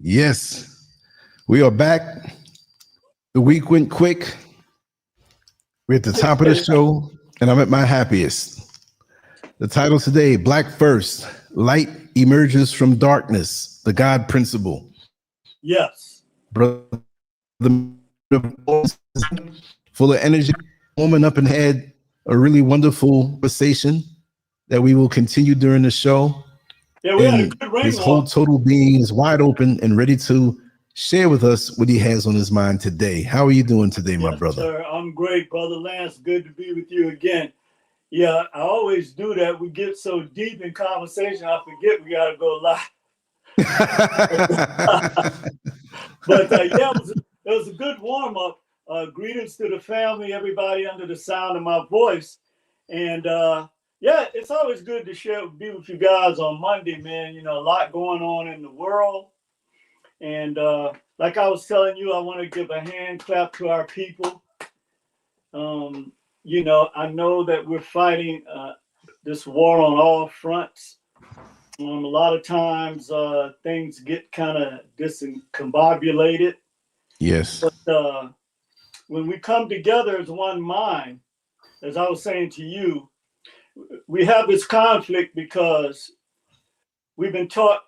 Yes, we are back. The week went quick. We're at the top of the show, and I'm at my happiest. The title today, Black First, Light Emerges from Darkness, the God Principle. Yes. Brother, full of energy, woman up and had a really wonderful conversation that we will continue during the show. Yeah, we had a good rain. His whole total being is wide open and ready to share with us what he has on his mind today. How are you doing today, my brother? Sir, I'm great, Brother Lance. Good to be with you again. Yeah, I always do that. We get so deep in conversation, I forget we got to go live. But yeah, it was a good warm-up. Greetings to the family, everybody under the sound of my voice. And yeah, it's always good to be with you guys on Monday, man. You know, a lot going on in the world. And like I was telling you, I want to give a hand clap to our people. You know, I know that we're fighting this war on all fronts. A lot of times things get kind of discombobulated. Yes. But when we come together as one mind, as I was saying to you, we have this conflict because we've been taught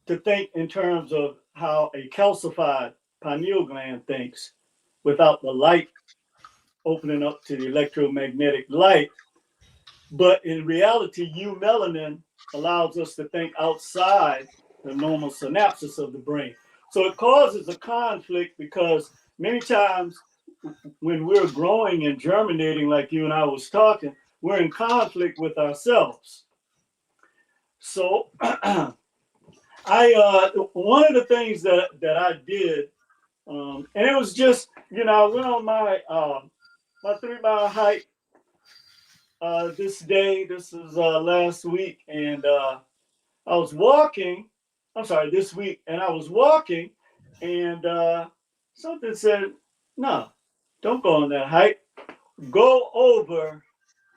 to think in terms of how a calcified pineal gland thinks without the light opening up to the electromagnetic light. But in reality, eumelanin allows us to think outside the normal synapses of the brain. So it causes a conflict because many times when we're growing and germinating, like you and I was talking, we're in conflict with ourselves. So one of the things that I did, and it was just, you know, I went on my 3-mile hike this is last week, and I was walking, this week, and I was walking, and something said, no, don't go on that hike. Go over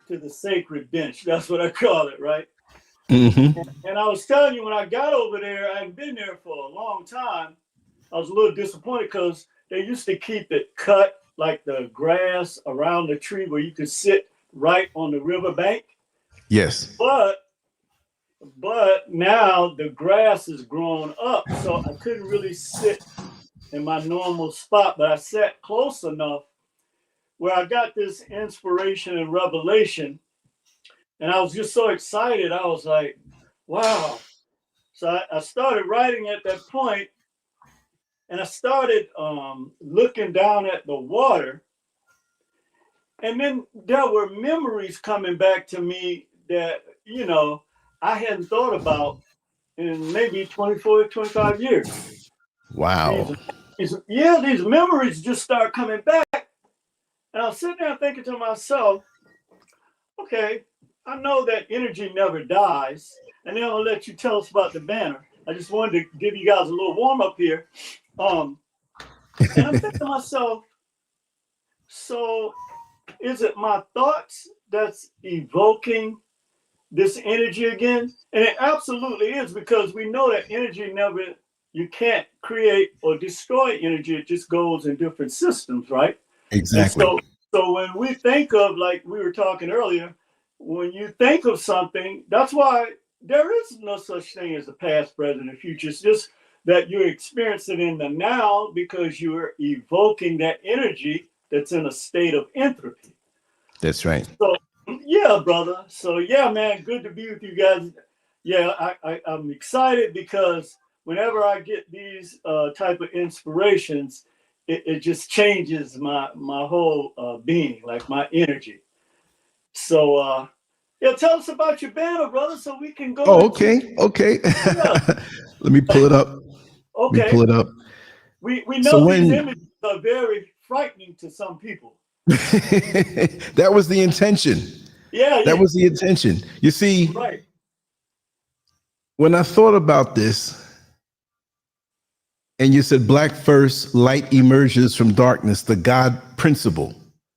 to the sacred bench. That's what I call it, right? Mm-hmm. And I was telling you, when I got over there, I hadn't been there for a long time. I was a little disappointed because they used to keep it cut like the grass around the tree where you could sit right on the riverbank. Yes. But now the grass has grown up, so I couldn't really sit in my normal spot, but I sat close enough where I got this inspiration and revelation. And I was just so excited. I was like, wow. So I started writing at that point, and I started looking down at the water. And then there were memories coming back to me that, you know, I hadn't thought about in maybe 24, 25 years. Wow. These memories just start coming back. And I was sitting there thinking to myself, okay, I know that energy never dies. And then I'll let you tell us about the banner. I just wanted to give you guys a little warm up here. And I'm thinking to myself, so is it my thoughts that's evoking this energy again? And it absolutely is, because we know that energy you can't create or destroy energy. It just goes in different systems, right? Exactly. So when we think of, like we were talking earlier, when you think of something, that's why there is no such thing as the past, present, and future. It's just that you're experiencing in the now because you're evoking that energy that's in a state of entropy. That's right. So, yeah, brother. So, yeah, man, good to be with you guys. Yeah, I'm excited because whenever I get these type of inspirations, it just changes my whole being, like my energy. So, Yeah, tell us about your banner, brother, so we can go. Oh, okay. Okay. Yeah. Let me pull it up. Let me Okay. pull it up. We So know these when images are very frightening to some people. that was the intention. Yeah, That yeah. was the intention. You see, Right. when I thought about this, and you said black first, light emerges from darkness, the God principle,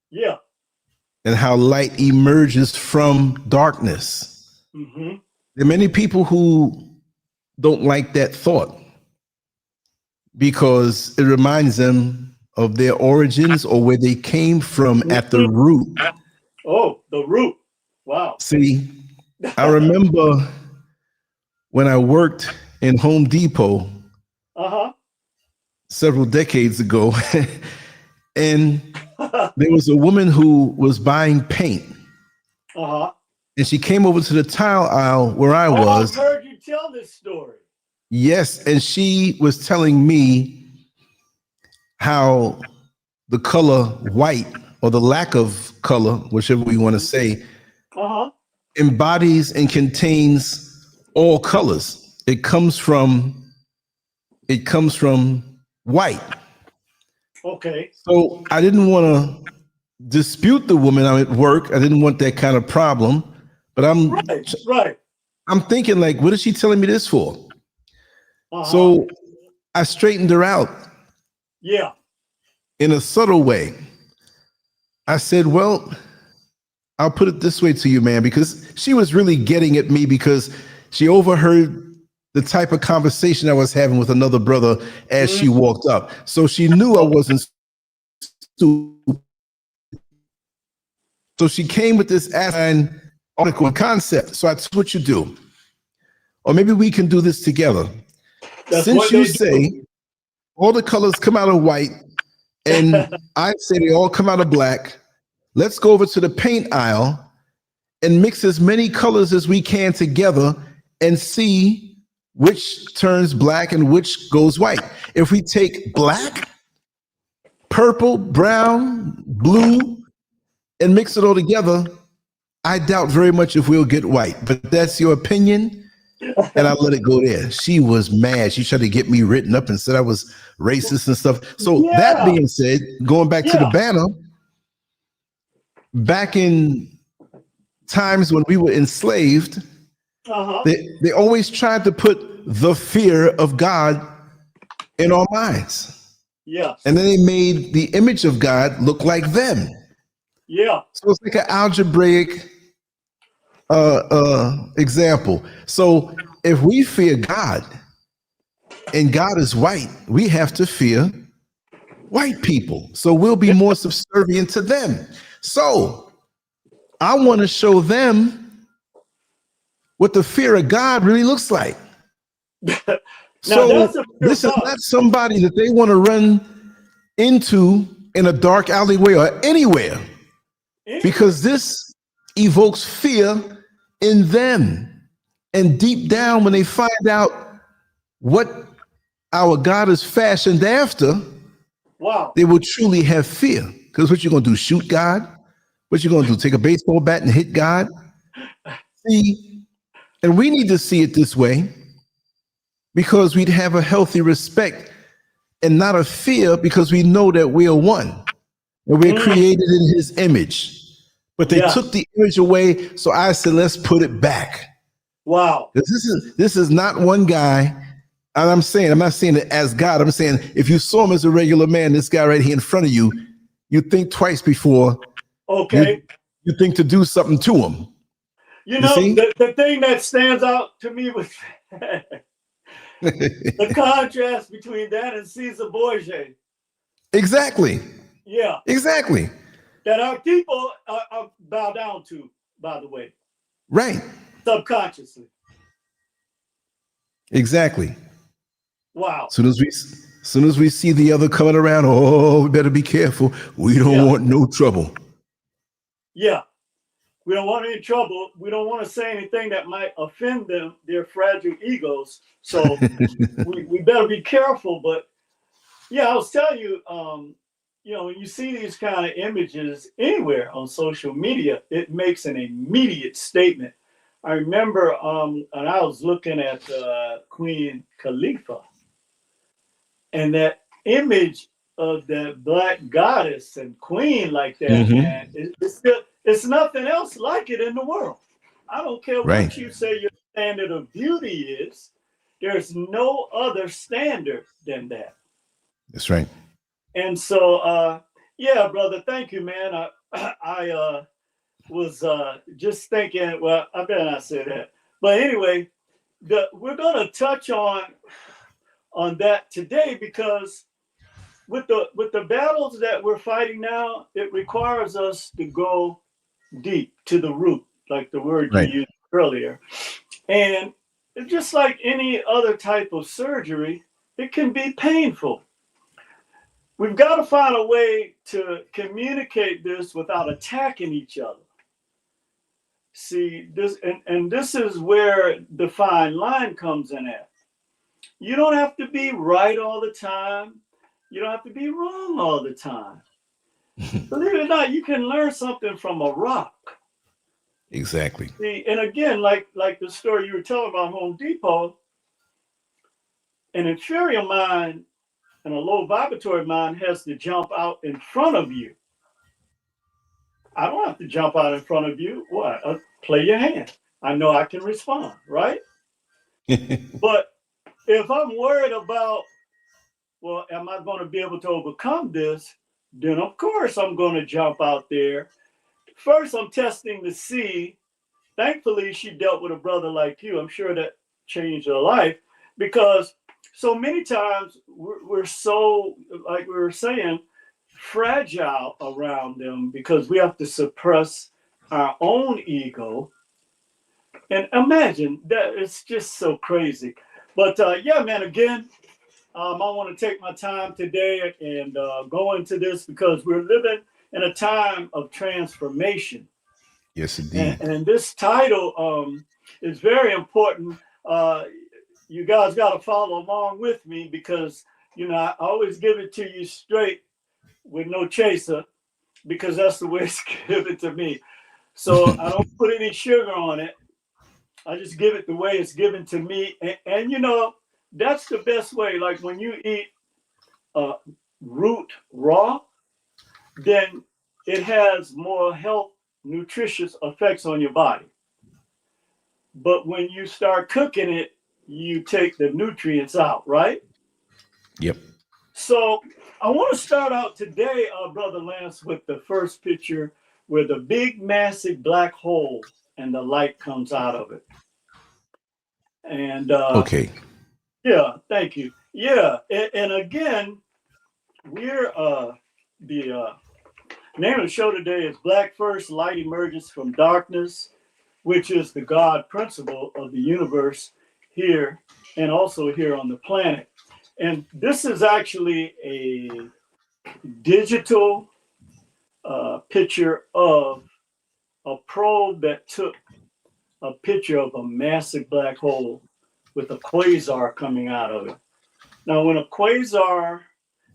Yeah. and how light emerges from darkness. Mm-hmm. There are many people who don't like that thought because it reminds them of their origins or where they came from at the root. Oh, the root. Wow. See, I remember when I worked in Home Depot Uh-huh. several decades ago, and there was a woman who was buying paint, Uh-huh. and she came over to the tile aisle where I Oh, was. I've heard you tell this story. Yes, and she was telling me how the color white, or the lack of color, whichever we want to say, Uh-huh. embodies and contains all colors. It comes from white. Okay. So I didn't want to dispute the woman. I'm at work. I didn't want that kind of problem. But Right. I'm thinking, like, what is she telling me this for? Uh-huh. So I straightened her out. Yeah. In a subtle way. I said, well, I'll put it this way to you, man, because she was really getting at me because she overheard the type of conversation I was having with another brother as she walked up. So she knew I wasn't stupid. So she came with this article concept. So I told what you do. Or maybe we can do this together. That's Since what you they say do. all the colors come out of white, and I say they all come out of black, let's go over to the paint aisle and mix as many colors as we can together and see which turns black and which goes white. If we take black, purple, brown, blue, and mix it all together, I doubt very much if we'll get white. But that's your opinion, and I let it go there. She was mad. She tried to get me written up and said I was racist and stuff. So that being said, going back to the banner, back in times when we were enslaved, they always tried to put the fear of God in our minds. Yeah. And then they made the image of God look like them. Yeah. So it's like an algebraic example. So if we fear God and God is white, we have to fear white people. So we'll be more subservient to them. So I want to show them what the fear of God really looks like. So this is not somebody that they want to run into in a dark alleyway or anywhere, because this evokes fear in them. And deep down, when they find out what our God is fashioned after, they will truly have fear. Because what you're going to do, shoot God? What you're going to do, take a baseball bat and hit God? See, and we need to see it this way because we'd have a healthy respect and not a fear, because we know that we are one and we're created in his image. But they took the image away, so I said, let's put it back. Wow. This is not one guy. And I'm not saying it as God. I'm saying if you saw him as a regular man, this guy right here in front of you, you think twice before you think to do something to him. You know, the thing that stands out to me was the contrast between that and Caesar Borgia. Exactly. Yeah. Exactly. That our people are bow down to, by the way. Right. Subconsciously. Exactly. Wow. Soon as we see the other coming around, oh, we better be careful. We don't want no trouble. Yeah. We don't want any trouble. We don't want to say anything that might offend them, their fragile egos. So we better be careful. But yeah, I was telling you, when you see these kind of images anywhere on social media, it makes an immediate statement. I remember, and I was looking at Queen Khalifa, and that image of that black goddess and queen like that, man, it's nothing else like it in the world. I don't care Right. what you say your standard of beauty is. There's no other standard than that. That's right. And so, yeah, brother, thank you, man. I was just thinking. Well, I better not say that. But anyway, we're gonna touch on that today because with the battles that we're fighting now, it requires us to go deep to the root, like the word Right. you used earlier. And just like any other type of surgery, it can be painful. We've got to find a way to communicate this without attacking each other. See, this and this is where the fine line comes in at. You don't have to be right all the time. You don't have to be wrong all the time. Believe it or not, you can learn something from a rock. Exactly. See, and again, like the story you were telling about Home Depot, an inferior mind and a low vibratory mind has to jump out in front of you. I don't have to jump out in front of you. What? Play your hand. I know I can respond, right? But if I'm worried about, well, am I going to be able to overcome this? Then of course I'm going to jump out there. First, I'm testing to see. Thankfully, she dealt with a brother like you. I'm sure that changed her life because so many times we're so, like we were saying, fragile around them because we have to suppress our own ego. And imagine that it's just so crazy. But yeah, man, again, I want to take my time today and go into this because we're living in a time of transformation. Yes, indeed. And this title is very important. You guys got to follow along with me because, I always give it to you straight with no chaser because that's the way it's given to me. So I don't put any sugar on it. I just give it the way it's given to me. And that's the best way. Like when you eat root raw, then it has more health, nutritious effects on your body. But when you start cooking it, you take the nutrients out, right? Yep. So I want to start out today, Brother Lance, with the first picture where the big, massive black hole and the light comes out of it. And Okay. yeah, thank you. Yeah, and again, we're the name of the show today is Black First, Light Emerges from Darkness, which is the God principle of the universe here and also here on the planet. And this is actually a digital picture of a probe that took a picture of a massive black hole with a quasar coming out of it. Now, when a quasar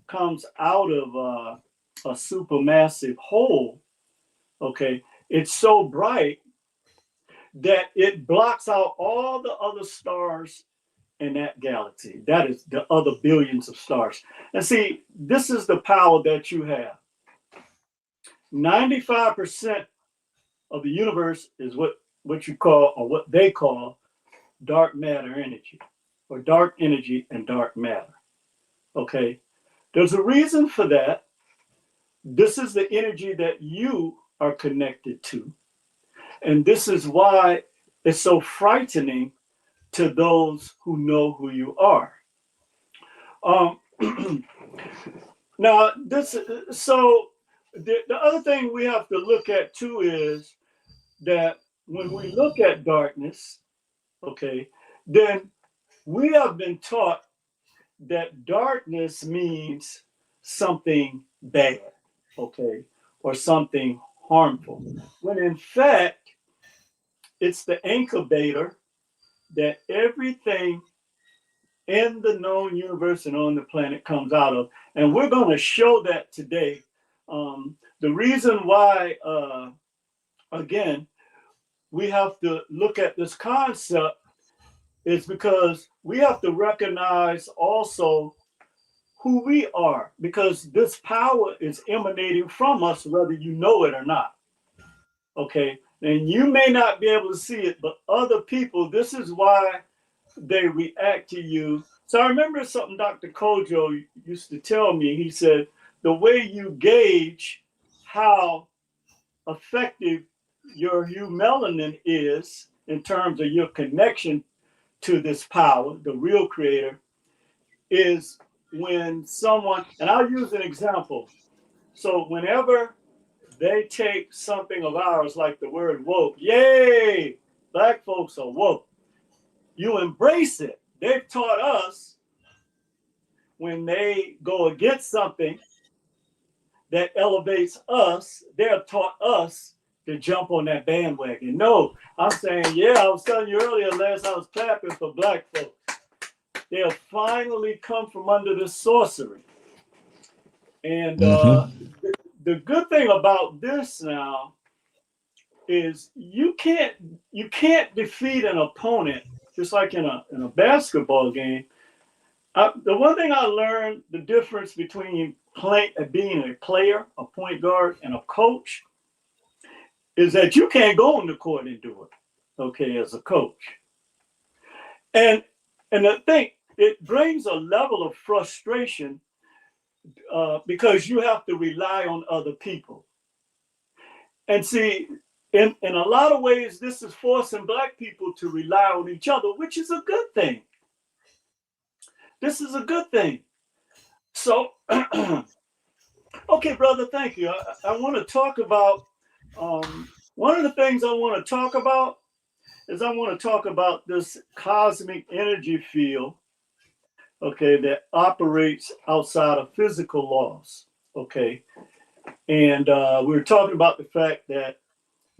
comes out of a supermassive hole, okay, it's so bright that it blocks out all the other stars in that galaxy. That is the other billions of stars. And see, this is the power that you have. 95% of the universe is what you call, or what they call, dark matter energy, or dark energy and dark matter. Okay, there's a reason for that. This is the energy that you are connected to. And this is why it's so frightening to those who know who you are. Now, the other thing we have to look at too is that when we look at darkness, okay, then we have been taught that darkness means something bad, okay, or something harmful, when in fact, it's the incubator that everything in the known universe and on the planet comes out of. And we're going to show that today. The reason why, again, we have to look at this concept is because we have to recognize also who we are, because this power is emanating from us, whether you know it or not. Okay. And you may not be able to see it, but other people, this is why they react to you. So I remember something Dr. Kojo used to tell me. He said, the way you gauge how effective your melanin is in terms of your connection to this power, the real creator, is when someone, and I'll use an example. So whenever they take something of ours, like the word woke, yay, Black folks are woke, you embrace it. They've taught us when they go against something that elevates us, they have taught us to jump on that bandwagon. No, I'm saying, yeah, I was telling you earlier, Lance, I was clapping for Black folks. They have finally come from under this sorcery. And the good thing about this now is you can't defeat an opponent just like in a basketball game. The one thing I learned, the difference between being a player, a point guard, and a coach, is that you can't go on the court and do it, okay, as a coach. And I think it brings a level of frustration because you have to rely on other people. And see, in a lot of ways, this is forcing Black people to rely on each other, which is a good thing. This is a good thing. So, okay, brother, thank you. I want to talk about, one of the things I want to talk about is I want to talk about this cosmic energy field, okay, that operates outside of physical laws, okay? And we were talking about the fact that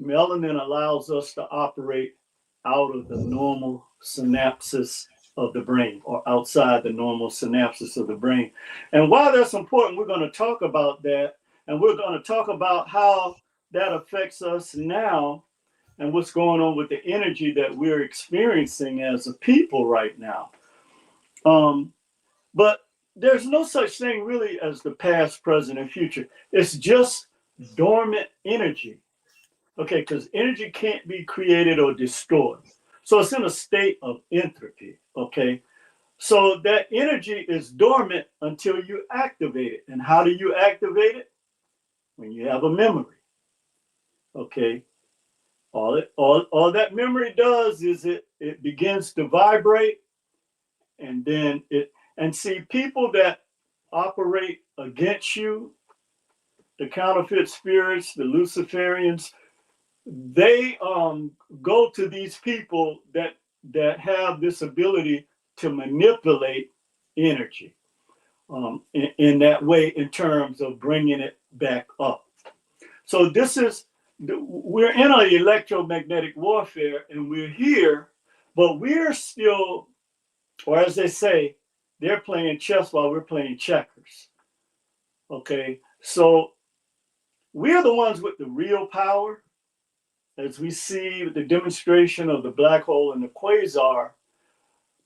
melanin allows us to operate out of the normal synapses of the brain, or outside the normal synapses of the brain. And why that's important, we're going to talk about that. And we're going to talk about how that affects us now and what's going on with the energy that we're experiencing as a people right now. But there's no such thing really as the past, present, and future. It's just dormant energy. Okay, because energy can't be created or destroyed. So it's in a state of entropy, okay? So that energy is dormant until you activate it. And how do you activate it? When you have a memory, okay? All that memory does is it begins to vibrate, and then and see, people that operate against you, the counterfeit spirits, the Luciferians, they go to these people that have this ability to manipulate energy in that way, in terms of bringing it back up. So we're in an electromagnetic warfare, and we're here, but we're still, or as they say, they're playing chess while we're playing checkers. Okay, so we're the ones with the real power, as we see with the demonstration of the black hole and the quasar,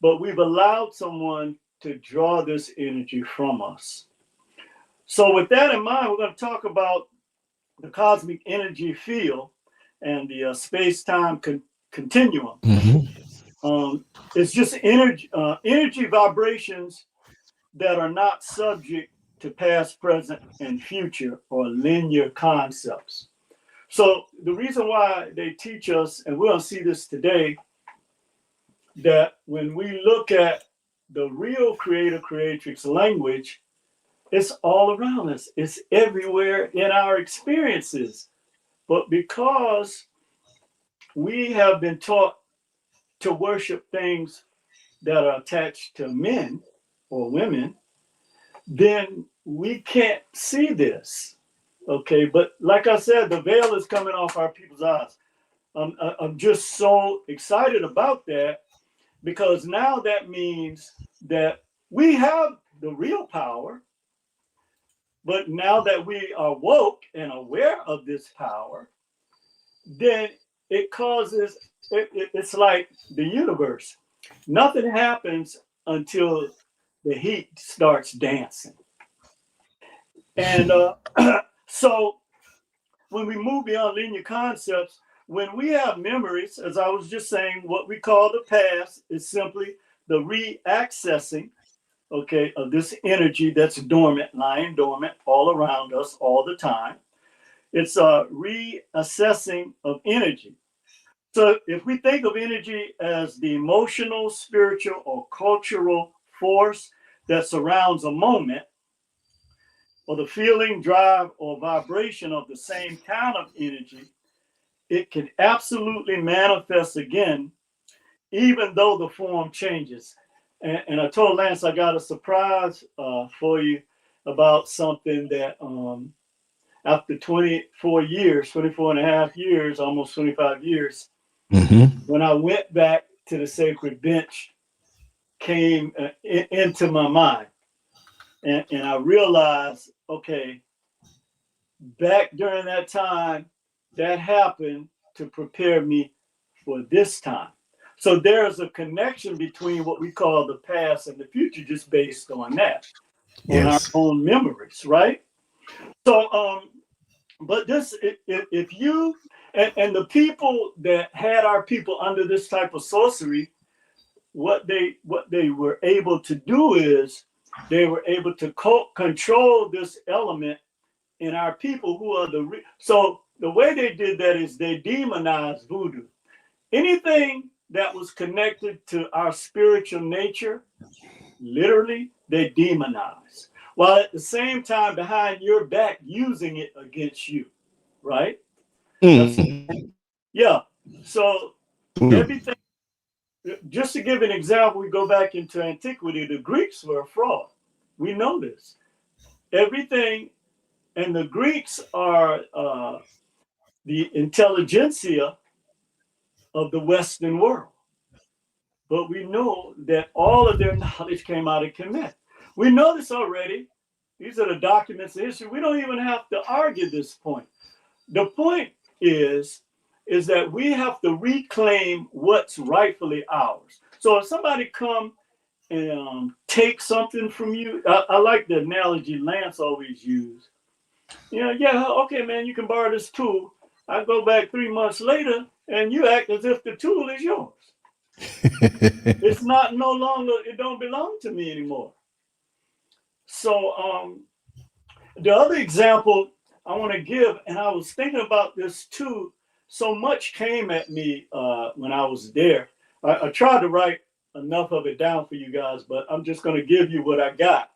but we've allowed someone to draw this energy from us. So with that in mind, we're going to talk about the cosmic energy field and the space-time continuum. It's just energy vibrations that are not subject to past, present, and future, or linear concepts. So the reason why they teach us, and we'll see this today, that when we look at the real creator-creatrix language, it's all around us. It's everywhere in our experiences. But because we have been taught to worship things that are attached to men or women, then we can't see this. Okay, but like I said, the veil is coming off our people's eyes. I'm just so excited about that, because now that means that we have the real power, but now that we are woke and aware of this power, then it causes, it's like the universe. Nothing happens until the heat starts dancing. And so when we move beyond linear concepts, when we have memories, as I was just saying, what we call the past is simply the re-accessing, okay, of this energy that's dormant, lying dormant all around us all the time. It's a reassessing of energy. So if we think of energy as the emotional, spiritual, or cultural force that surrounds a moment, or the feeling, drive, or vibration of the same kind of energy, it can absolutely manifest again, even though the form changes. And I told Lance I got a surprise for you about something that after 24 years, 24 and a half years, almost 25 years, when I went back to the sacred bench, came into my mind. And I realized, okay, back during that time, that happened to prepare me for this time. So there's a connection between what we call the past and the future, just based on that, on our own memories, right? So, but this, if you and the people that had our people under this type of sorcery, what they were able to do is they were able to control this element in our people who are so the way they did that is they demonized voodoo. Anything that was connected to our spiritual nature, literally, they demonized, while at the same time behind your back using it against you, right? Yeah. So everything, just to give an example, we go back into antiquity, the Greeks were a fraud. We know this. Everything, and the Greeks are the intelligentsia of the Western world. But we know that all of their knowledge came out of Kemet. We know this already. These are the documents of history. We don't even have to argue this point. The point is that we have to reclaim what's rightfully ours. So if somebody come and take something from you, I like the analogy Lance always used. You know, yeah, okay, man, you can borrow this tool. I go back 3 months later, and you act as if the tool is yours. It's not no longer, it don't belong to me anymore. So the other example I want to give, and I was thinking about this too, so much came at me when I was there. I tried to write enough of it down for you guys, but I'm just going to give you what I got.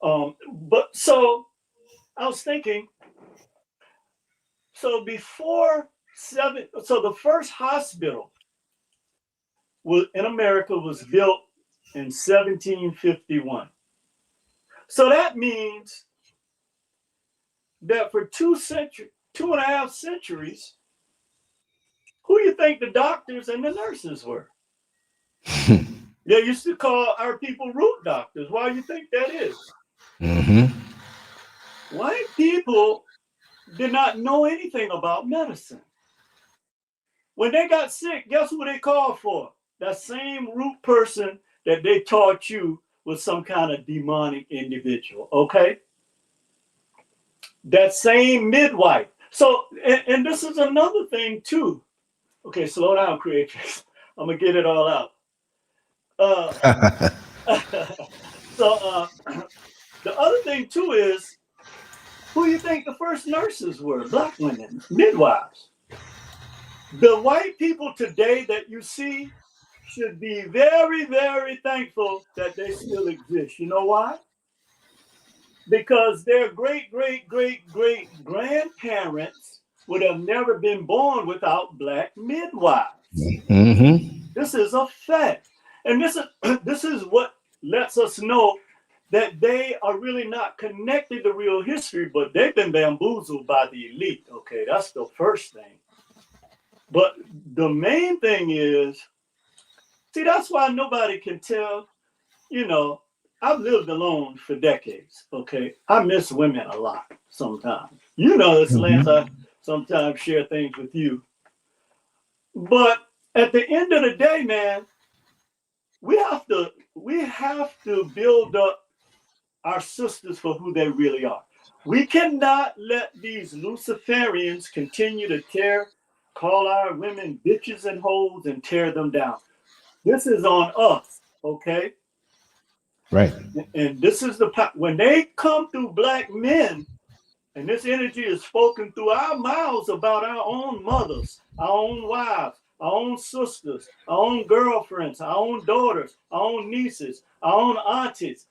But so I was thinking, so the first hospital in America was built in 1751. So that means that for 2.5 centuries, who you think the doctors and the nurses were? They used to call our people root doctors. Why do you think that is? White people did not know anything about medicine. When they got sick, guess who they called for? That same root person that they taught you was some kind of demonic individual, okay? That same midwife. So, and this is another thing too. Okay, slow down, Creatrix. I'm gonna get it all out. So the other thing too is, who you think the first nurses were? Black women, midwives. The white people today that you see should be very, very thankful that they still exist. You know why? Because their great, great, great, great grandparents would have never been born without black midwives. This is a fact. And this is what lets us know that they are really not connected to real history, but they've been bamboozled by the elite. Okay, that's the first thing. But the main thing is, see, that's why nobody can tell you know, I've lived alone for decades. Okay, I miss women a lot sometimes. You know this, Lance. I sometimes share things with you, but at the end of the day, man, we have to build up our sisters for who they really are. We cannot let these Luciferians continue to call our women bitches and hoes and tear them down. This is on us, okay? Right. And this is when they come through black men, and this energy is spoken through our mouths about our own mothers, our own wives, our own sisters, our own girlfriends, our own daughters, our own nieces, our own aunties.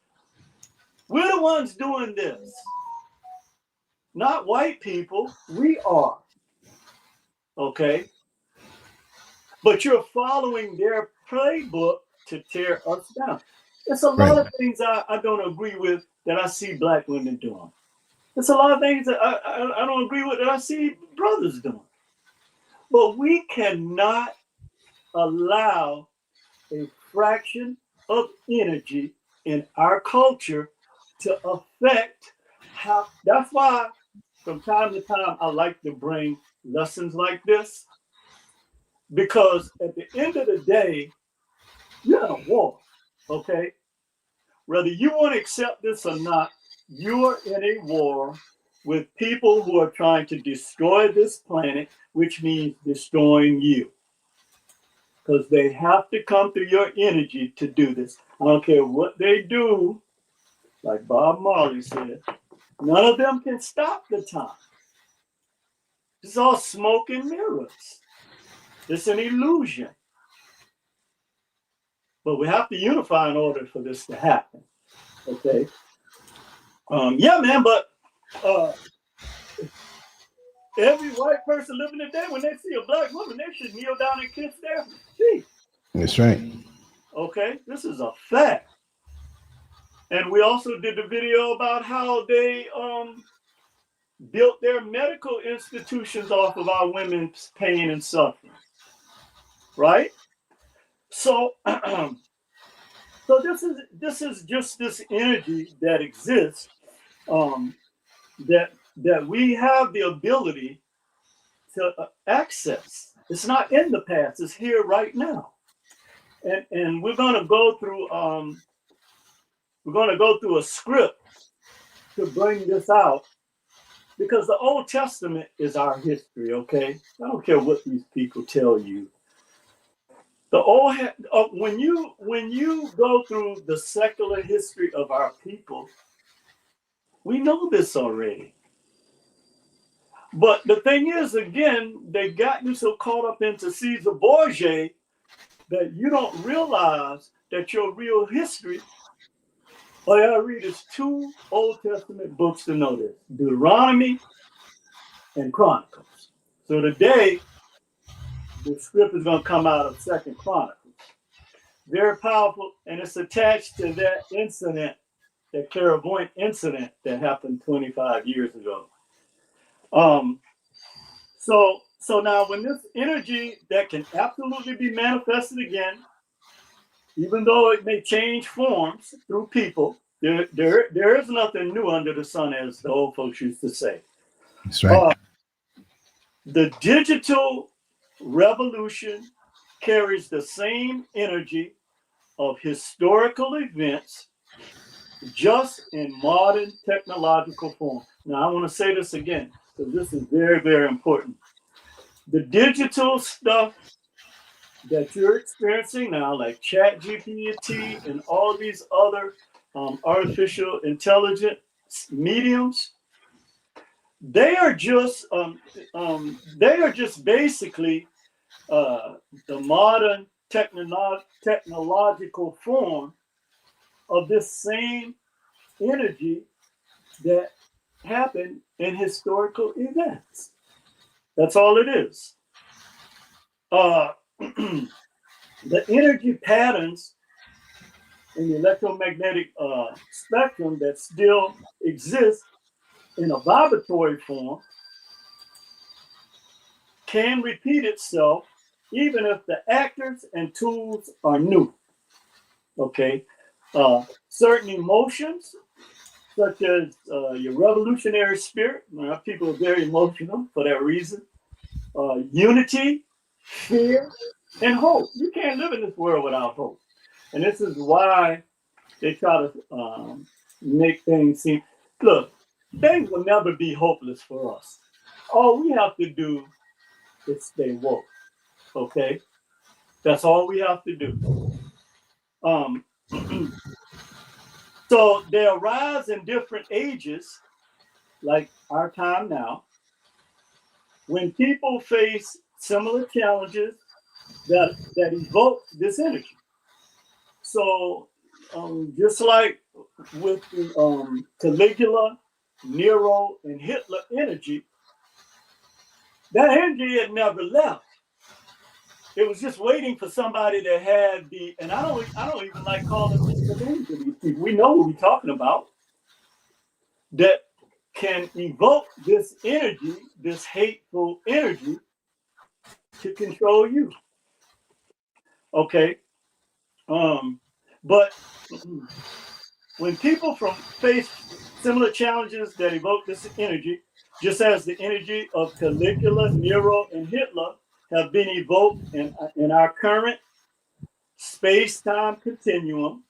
We're the ones doing this, not white people. We are, okay? But you're following their playbook to tear us down. It's a lot of things I don't agree with that I see black women doing. It's a lot of things that I don't agree with that I see brothers doing. But we cannot allow a fraction of energy in our culture to affect how. That's why from time to time I like to bring lessons like this, because at the end of the day, you're in a war, okay? Whether you want to accept this or not, you are in a war with people who are trying to destroy this planet, which means destroying you. Because they have to come through your energy to do this. I don't care what they do, like Bob Marley said, none of them can stop the time. It's all smoke and mirrors. It's an illusion. But we have to unify in order for this to happen. Okay. Yeah, man, but every white person living today, when they see a black woman, they should kneel down and kiss their feet. That's right. Okay, this is a fact. And we also did the video about how they built their medical institutions off of our women's pain and suffering. Right? So so this is just this energy that exists, that we have the ability to access. It's not in the past, it's here right now. And we're gonna go through a script to bring this out, because the Old Testament is our history, okay? I don't care what these people tell you. The old when you go through the secular history of our people, we know this already. But the thing is, again, they got you so caught up into Caesar Borgia that you don't realize that your real history. All I read is 2 Old Testament books to know this: Deuteronomy and Chronicles. So today, the script is going to come out of 2nd Chronicles. Very powerful, and it's attached to that incident, that clairvoyant incident that happened 25 years ago. So now when this energy that can absolutely be manifested again, even though it may change forms through people, there is nothing new under the sun, as the old folks used to say. That's right. The digital revolution carries the same energy of historical events, just in modern technological form. Now, I want to say this again, because this is very, very important. The digital stuff that you're experiencing now, like ChatGPT and all these other artificial intelligence mediums, they are just basically the modern technological form of this same energy that happened in historical events. That's all it is. The energy patterns in the electromagnetic spectrum that still exists in a vibratory form can repeat itself, even if the actors and tools are new. Okay, Certain emotions, such as your revolutionary spirit. People are very emotional for that reason. Unity, fear, and hope. You can't live in this world without hope. And this is why they try to make things seem, look, things will never be hopeless for us. All we have to do is stay woke. Okay? That's all we have to do. So they arise in different ages, like our time now, when people face similar challenges that evoke this energy. So just like with the Caligula, Nero, and Hitler energy, that energy had never left. It was just waiting for somebody that had the, and I don't even like calling the names of these people. We know what we're talking about, that can evoke this energy, this hateful energy, to control you. Okay. But when people face similar challenges that evoke this energy, just as the energy of Caligula, Nero, and Hitler have been evoked in our current space-time continuum,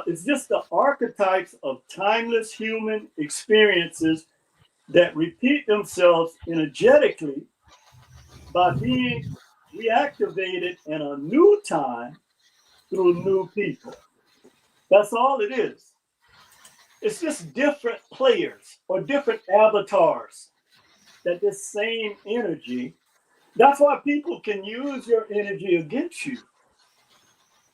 it's just the archetypes of timeless human experiences that repeat themselves energetically by being reactivated in a new time through new people. That's all it is. It's just different players or different avatars that this same energy, that's why people can use your energy against you.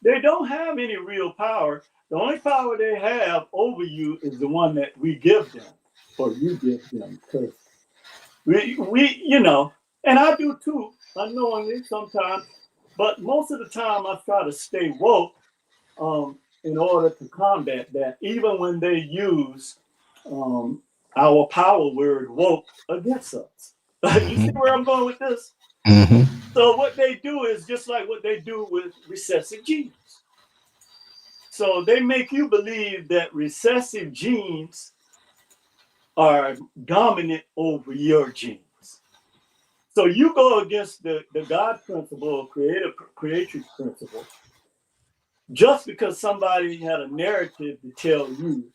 They don't have any real power. The only power they have over you is the one that we give them, or you give them. Because we, and I do too, unknowingly sometimes, but most of the time I try to stay woke in order to combat that, even when they use our power word woke against us. You see where I'm going with this? So what they do is just like what they do with recessive genes. So they make you believe that recessive genes are dominant over your genes. So you go against the God principle or creatrix principle just because somebody had a narrative to tell you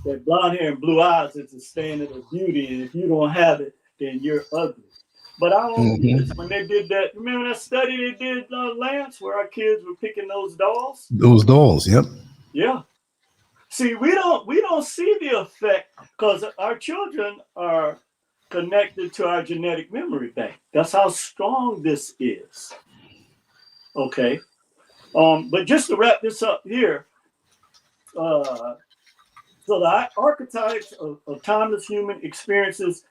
that blonde hair and blue eyes is a standard of beauty, and if you don't have it, then you're ugly. But I don't when they did that. Remember that study they did, Lance, where our kids were picking those dolls? Those dolls, yep. Yeah. See, we don't see the effect because our children are connected to our genetic memory bank. That's how strong this is. Okay. But just to wrap this up here, so the archetypes of timeless human experiences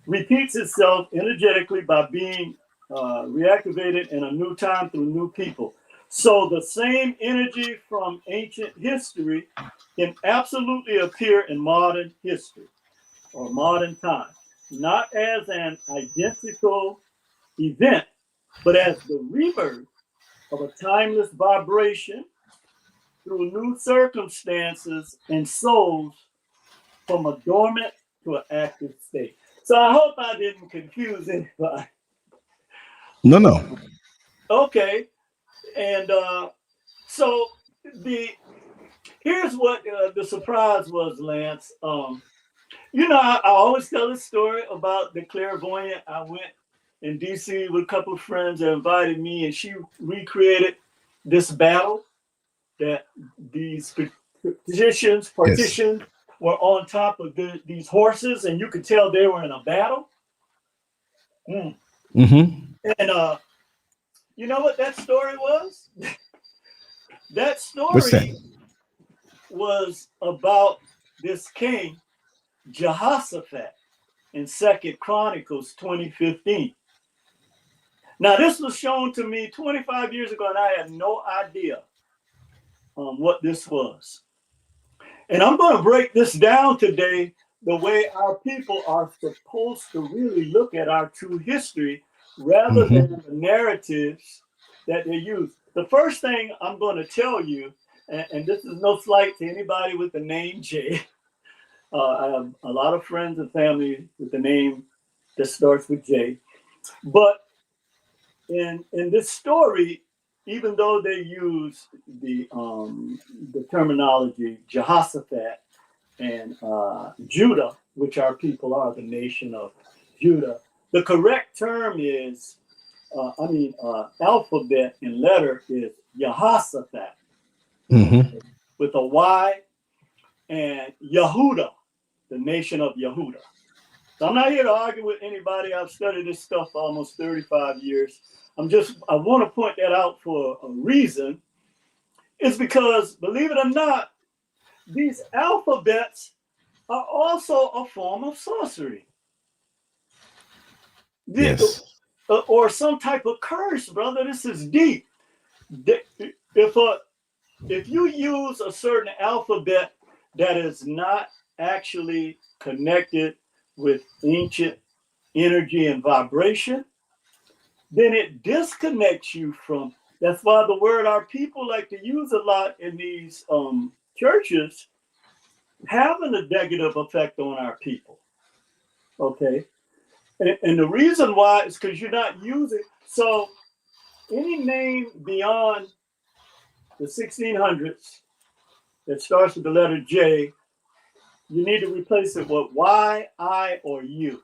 repeats itself energetically by being reactivated in a new time through new people. So the same energy from ancient history can absolutely appear in modern history or modern time, not as an identical event, but as the rebirth of a timeless vibration through new circumstances and souls from a dormant to an active state. So I hope I didn't confuse anybody. No. Okay, and so here's what the surprise was, Lance. I always tell this story about the clairvoyant. I went in DC with a couple of friends that invited me, and she recreated this battle that these partitions were on top of these horses, and you could tell they were in a battle. And you know what that story was? That story was about this king, Jehoshaphat, in 2 Chronicles 20:15. Now, this was shown to me 25 years ago, and I had no idea what this was. And I'm going to break this down today the way our people are supposed to really look at our true history rather than the narratives that they use. The first thing I'm going to tell you and this is no slight to anybody with the name J. I have a lot of friends and family with the name that starts with J. But in this story, even though they use the terminology Jehoshaphat and Judah, which our people are, the nation of Judah, the correct term is, alphabet and letter is Jehoshaphat, with a Y, and Yehuda, the nation of Yehuda. So I'm not here to argue with anybody. I've studied this stuff for almost 35 years. I want to point that out for a reason. It's because, believe it or not, these alphabets are also a form of sorcery. Yes. Or some type of curse, brother. This is deep. If you use a certain alphabet that is not actually connected with ancient energy and vibration, then it disconnects you from. That's why the word our people like to use a lot in these churches, having a negative effect on our people. Okay. And the reason why is because you're not using. So any name beyond the 1600s that starts with the letter J, you need to replace it with Y, I, or U.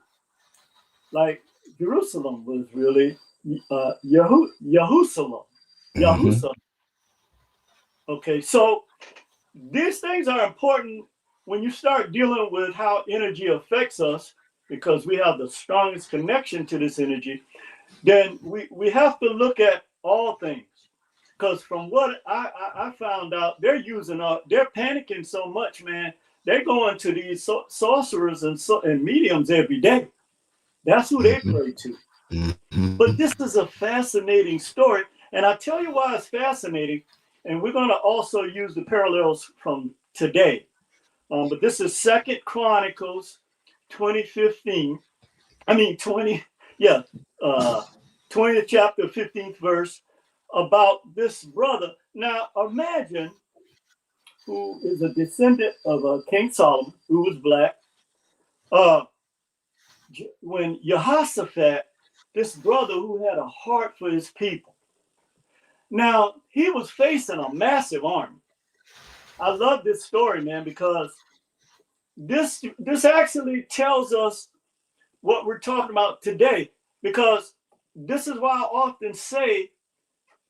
Like Jerusalem was really Yahusalem. Yahusalem. Okay, so these things are important when you start dealing with how energy affects us, because we have the strongest connection to this energy. Then we have to look at all things. Because from what I found out, they're panicking so much, man. They're going to these sorcerers and mediums every day. That's who they pray to. But this is a fascinating story. And I tell you why it's fascinating. And we're going to also use the parallels from today. But this is 2nd Chronicles 20th chapter, 15th verse, about this brother. Now, imagine who is a descendant of King Solomon, who was black. When Jehoshaphat, this brother who had a heart for his people. Now, he was facing a massive army. I love this story, man, because this actually tells us what we're talking about today. Because this is why I often say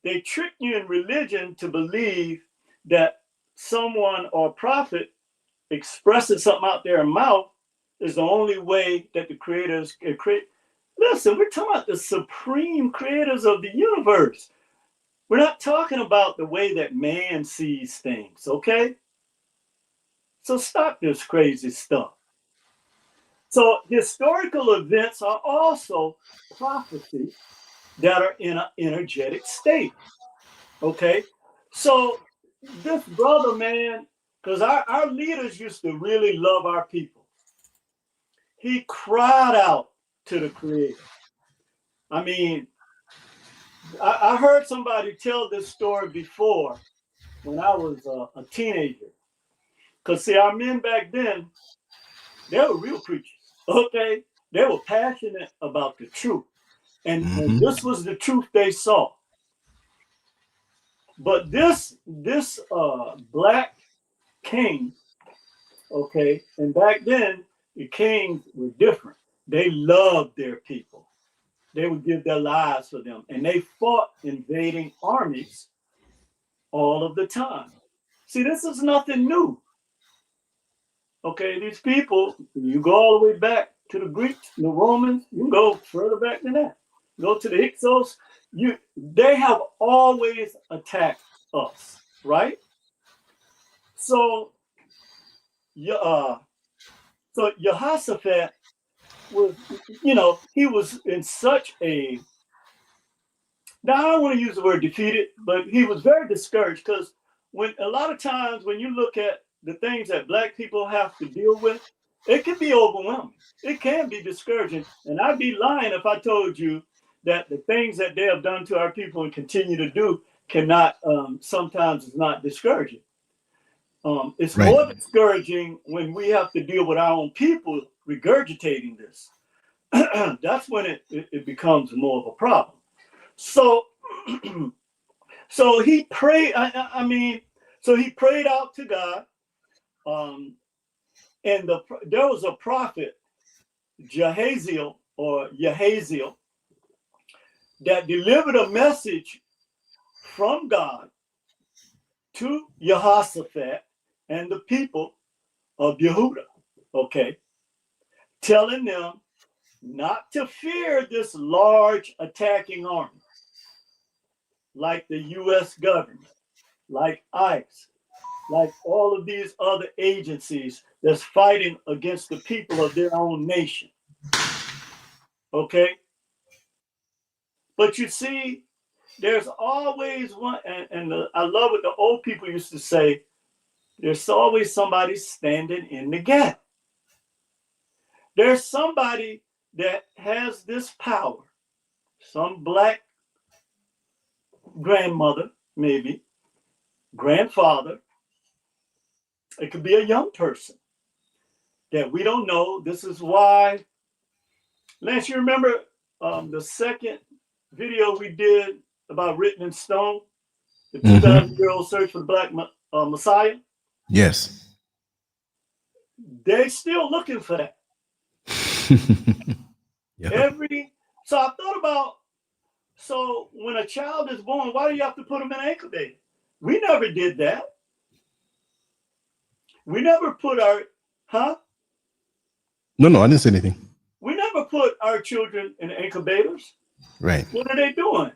they trick you in religion to believe that someone or a prophet expressing something out their mouth is the only way that the creators can create. Listen, we're talking about the supreme creators of the universe. We're not talking about the way that man sees things, okay? So stop this crazy stuff. So historical events are also prophecy that are in an energetic state, okay? So this brother, man, because our leaders used to really love our people. He cried out to the Creator. I mean, I heard somebody tell this story before when I was a teenager. Because, see, our men back then, they were real preachers, okay? They were passionate about the truth. And this was the truth they saw. But this black king, okay, and back then, the kings were different. They loved their people. They would give their lives for them. And they fought invading armies all of the time. See, this is nothing new. Okay, these people, you go all the way back to the Greeks, the Romans, you can go further back than that. Go to the Hyksos, they have always attacked us, right? So Jehoshaphat was, he was in such a, now I don't want to use the word defeated, but he was very discouraged, because when a lot of times when you look at the things that black people have to deal with, it can be overwhelming. It can be discouraging. And I'd be lying if I told you that the things that they have done to our people and continue to do cannot, sometimes it's not discouraging. It's Right. more discouraging when we have to deal with our own people regurgitating this. That's when it becomes more of a problem. So, so he prayed. So he prayed out to God, and there was a prophet, Jehaziel or Yehaziel, that delivered a message from God to Jehoshaphat and the people of Yehuda, okay, telling them not to fear this large attacking army, like the U.S. government, like ICE, like all of these other agencies that's fighting against the people of their own nation. Okay? But you see, there's always one, and I love what the old people used to say, there's always somebody standing in the gap. There's somebody that has this power, some black grandmother, maybe, grandfather. It could be a young person that we don't know. This is why, Lance, you remember the second video we did about written in stone, the 2,000-year-old search for the black Messiah? Yes. They're still looking for that. Yeah. So I thought about, so when a child is born, why do you have to put them in an incubator? We never did that. We never put our, No, I didn't say anything. We never put our children in incubators. Right. What are they doing?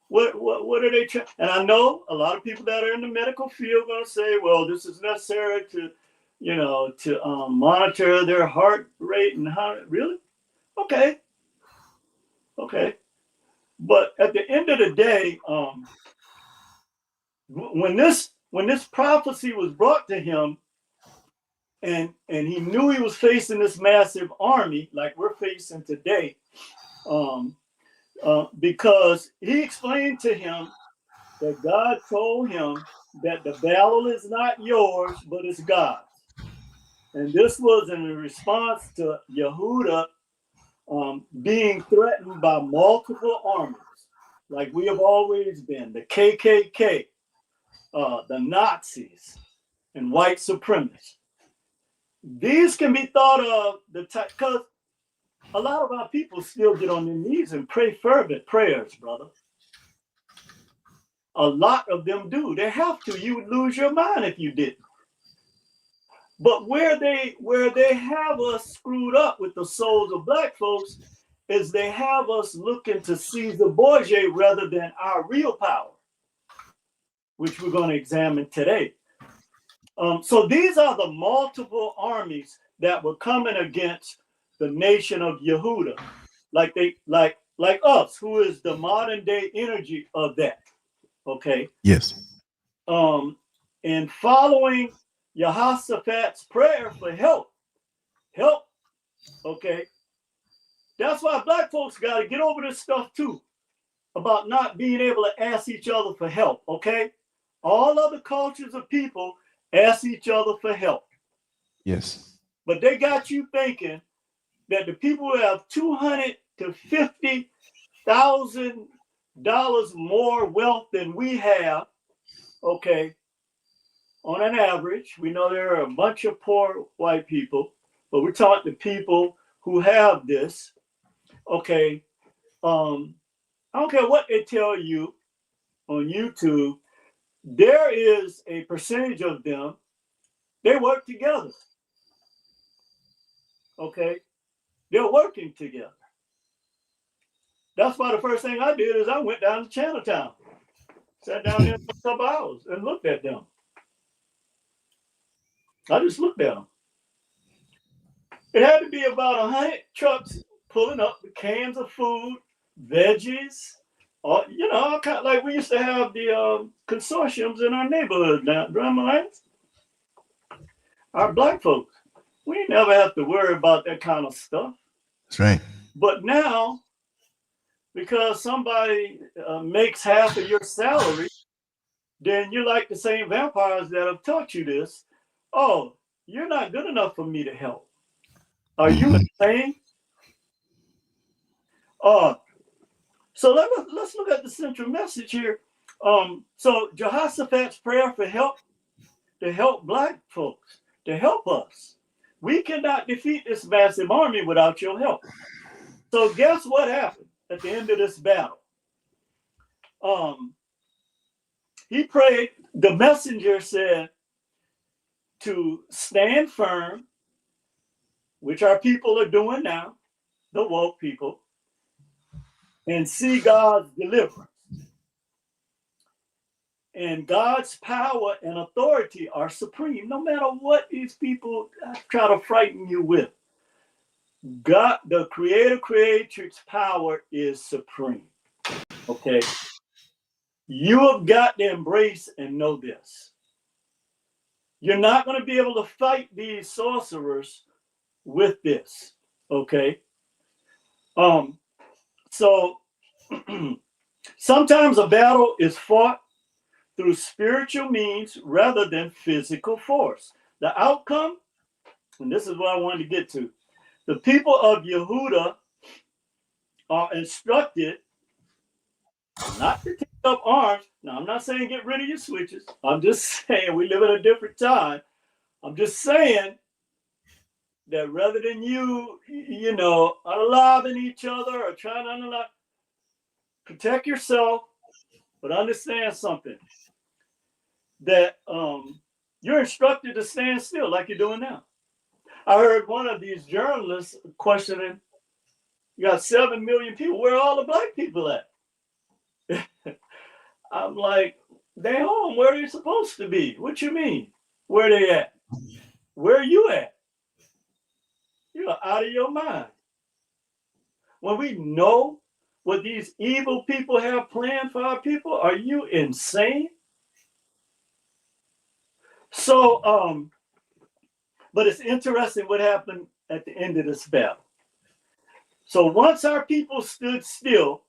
What are they trying? And I know a lot of people that are in the medical field are going to say, well, this is necessary to, to monitor their heart rate and how, really? Okay. But at the end of the day, when this prophecy was brought to him, and he knew he was facing this massive army like we're facing today, because he explained to him that God told him that the battle is not yours, but it's God's. And this was in response to Yehuda being threatened by multiple armies, like we have always been, the KKK, the Nazis, and white supremacists. These can be thought of because a lot of our people still get on their knees and pray fervent prayers, brother. A lot of them do. They have to. You would lose your mind if you didn't. But where they have us screwed up with the souls of black folks is they have us looking to Caesar Borgia rather than our real power, which we're going to examine today. So these are the multiple armies that were coming against the nation of Yehuda, like us, who is the modern day energy of that. Okay. Yes. And following Jehoshaphat's prayer for help. Okay. That's why black folks got to get over this stuff too, about not being able to ask each other for help. Okay. All other cultures of people ask each other for help. Yes. But they got you thinking that the people who have $200,000 to $50,000 more wealth than we have, okay, on an average, we know there are a bunch of poor white people, but we're talking to people who have this, okay. I don't care what they tell you on YouTube, there is a percentage of them, they work together. Okay, they're working together. That's why the first thing I did is I went down to Chinatown, sat down there for a couple hours and looked at them. I just looked at them. It had to be about 100 trucks pulling up with cans of food, veggies, all kind of, like we used to have the consortiums in our neighborhood now. Remember that? Our black folks, we never have to worry about that kind of stuff. That's right. But now, because somebody makes half of your salary, then you're like the same vampires that have taught you this. Oh, you're not good enough for me to help. Are you insane? So let's look at the central message here. So Jehoshaphat's prayer for help, to help Black folks, to help us. We cannot defeat this massive army without your help. So guess what happened at the end of this battle? He prayed, the messenger said to stand firm, which our people are doing now, the woke people, and see God's deliverance. And God's power and authority are supreme, no matter what these people try to frighten you with. God, the creatrix power is supreme. Okay. You have got to embrace and know this. You're not going to be able to fight these sorcerers with this. Okay. So sometimes a battle is fought through spiritual means rather than physical force. The outcome, and this is what I wanted to get to, the people of Yehuda are instructed not to take up arms. Now, I'm not saying get rid of your switches. I'm just saying we live in a different time. I'm just saying that rather than you unaliving each other or trying to unalive, protect yourself, but understand something, that you're instructed to stand still like you're doing now. I heard one of these journalists questioning, you got 7 million people, where are all the Black people at? I'm like, they home, where are they supposed to be? What you mean? Where they at? Where are you at? You're out of your mind. When we know what these evil people have planned for our people, are you insane? So, but it's interesting what happened at the end of this battle. So once our people stood still,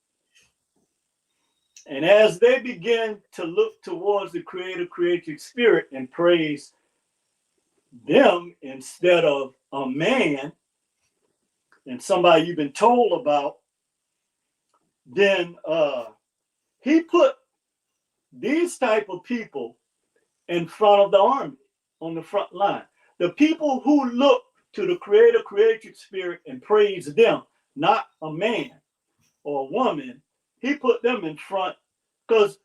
and as they began to look towards the creative spirit and praise them instead of a man and somebody you've been told about, then he put these type of people in front of the army on the front line. The people who look to the creative spirit and praise them, not a man or a woman, he put them in front because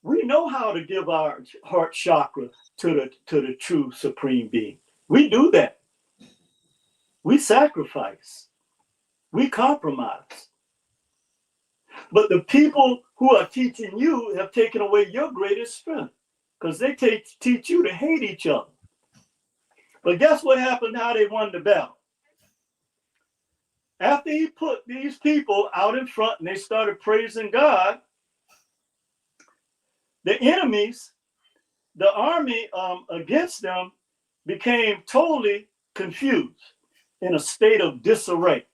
we know how to give our heart chakra to the true supreme being. We do that. We sacrifice. We compromise. But the people who are teaching you have taken away your greatest strength because they teach you to hate each other. But guess what happened, how they won the battle? After he put these people out in front and they started praising God, the enemies, the army against them became totally confused in a state of disarray,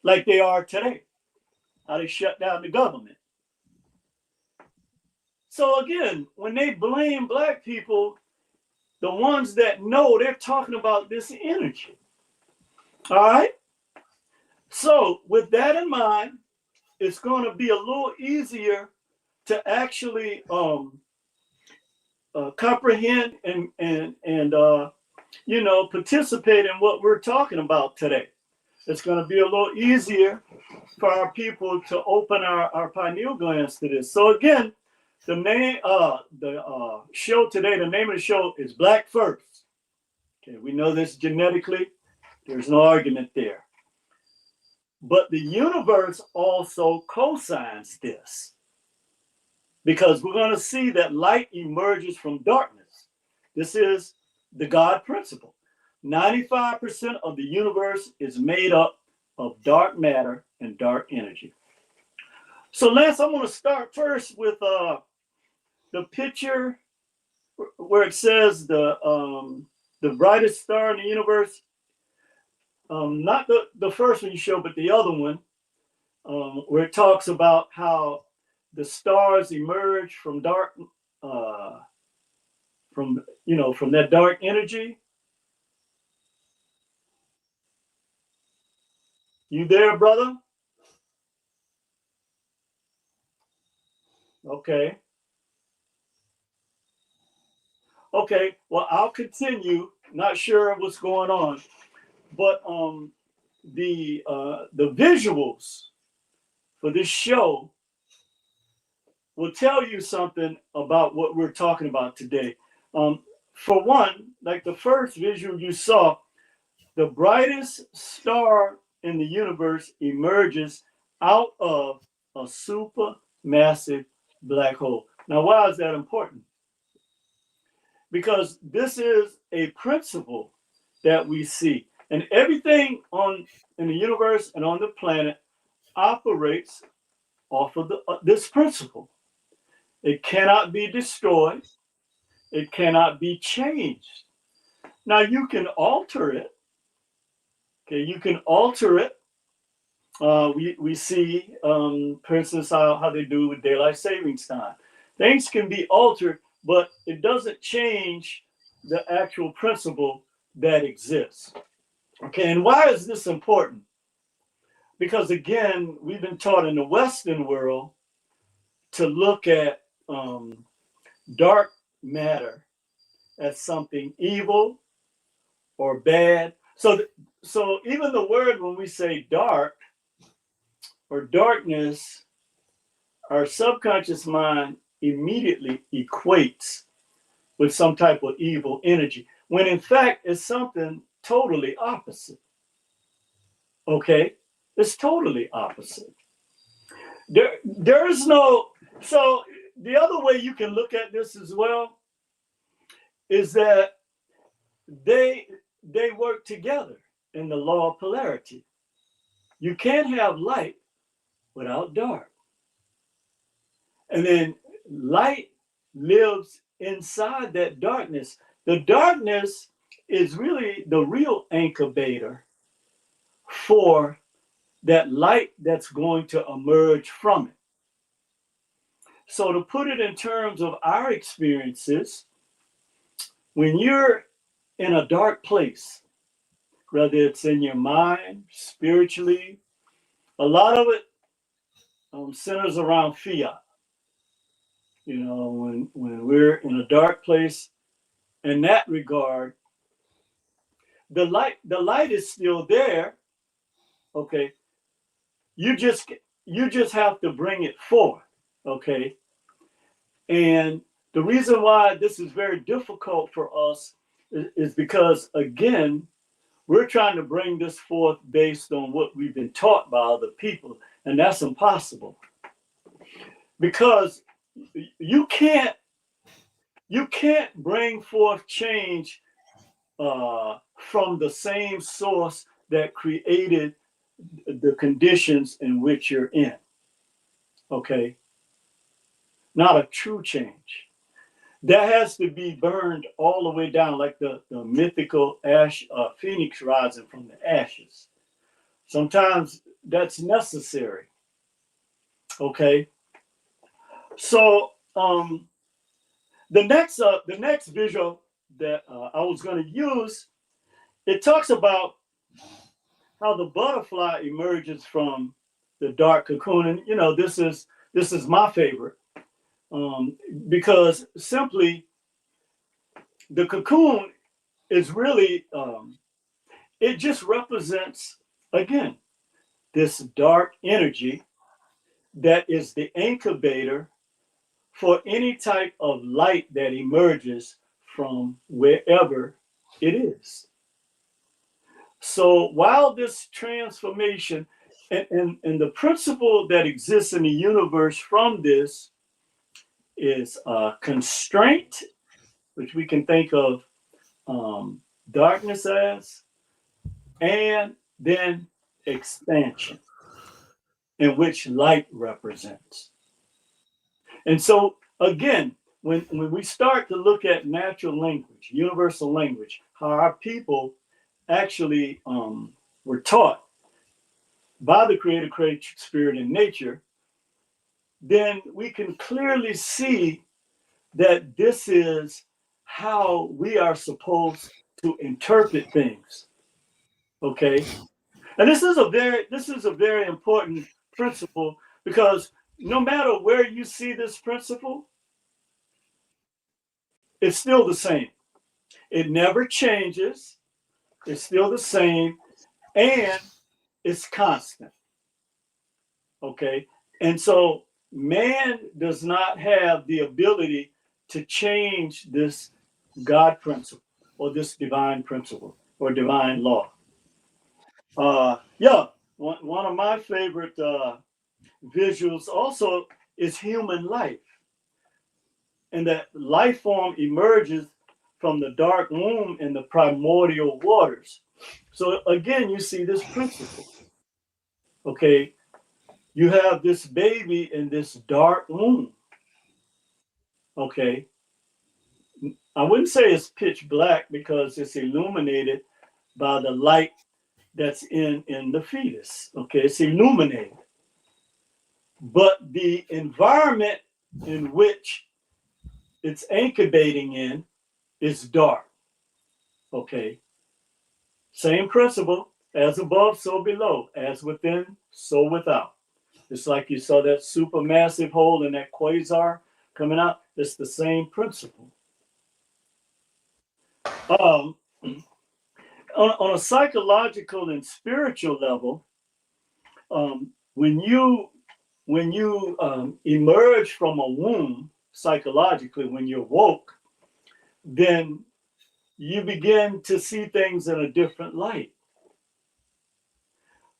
like they are today, how they shut down the government. So again, when they blame Black people, the ones that know, they're talking about this energy. All right? So with that in mind, it's going to be a little easier to actually comprehend and participate in what we're talking about today. It's going to be a little easier for our people to open our pineal glands to this. So again, the name the show today, the name of the show is Black First. Okay, we know this genetically. There's no argument there. But the universe also cosigns this, because we're going to see that light emerges from darkness. This is the God principle. 95% of the universe is made up of dark matter and dark energy. So Lance, I want to start first with the picture where it says the brightest star in the universe. Not the first one you showed, but the other one, where it talks about how the stars emerge from dark from from that dark energy. You there, brother? Okay. Okay. Well, I'll continue. Not sure what's going on, but the visuals for this show will tell you something about what we're talking about today. For one, like the first visual you saw, the brightest star in the universe emerges out of a supermassive black hole. Now, why is that important? Because this is a principle that we see, and everything in the universe and on the planet operates off of this principle. It cannot be destroyed. It cannot be changed. Now you can alter it. Okay, you can alter it. We see, for instance, how they do with daylight savings time. Things can be altered, but it doesn't change the actual principle that exists. Okay, and why is this important? Because again, we've been taught in the Western world to look at dark matter as something evil or bad. So even the word, when we say dark or darkness, our subconscious mind immediately equates with some type of evil energy, when in fact it's something totally opposite. Okay, it's totally opposite. There is no. So the other way you can look at this as well is that they work together in the law of polarity. You can't have light without dark. And then light lives inside that darkness. The darkness is really the real incubator for that light that's going to emerge from it. So to put it in terms of our experiences, when you're in a dark place, whether it's in your mind, spiritually, a lot of it centers around fiat. When we're in a dark place, in that regard, the light is still there. Okay, you just have to bring it forth. Okay, and the reason why this is very difficult for us is because, again, we're trying to bring this forth based on what we've been taught by other people, and that's impossible. Because you can't bring forth change from the same source that created the conditions in which you're in. Okay? Not a true change. That has to be burned all the way down, like the mythical ash phoenix rising from the ashes. Sometimes that's necessary. Okay? So the next visual that I was going to use, it talks about how the butterfly emerges from the dark cocoon, and this is my favorite, because simply the cocoon is really it just represents, again, this dark energy that is the incubator for any type of light that emerges from wherever it is. So while this transformation and the principle that exists in the universe from this is constraint, which we can think of darkness as, and then expansion, in which light represents. And so, again, when we start to look at natural language, universal language, how our people actually were taught by the creative spirit in nature, then we can clearly see that this is how we are supposed to interpret things. Okay, and this is a very important principle, because no matter where you see this principle, it's still the same. It never changes. It's still the same, and it's constant. Okay, and so man does not have the ability to change this God principle or this divine principle or divine law. Yeah, one of my favorite visuals also is human life, and that life form emerges from the dark womb in the primordial waters. So again, you see this principle. Okay, you have this baby in this dark womb. Okay, I wouldn't say it's pitch black because it's illuminated by the light that's in the fetus. Okay, it's illuminated, but the environment in which it's incubating in is dark. Okay, same principle: as above, so below; as within, so without. It's like you saw that supermassive hole in that quasar coming out. It's the same principle. Um, on a psychological and spiritual level, when you emerge from a womb psychologically, when you're woke, then you begin to see things in a different light.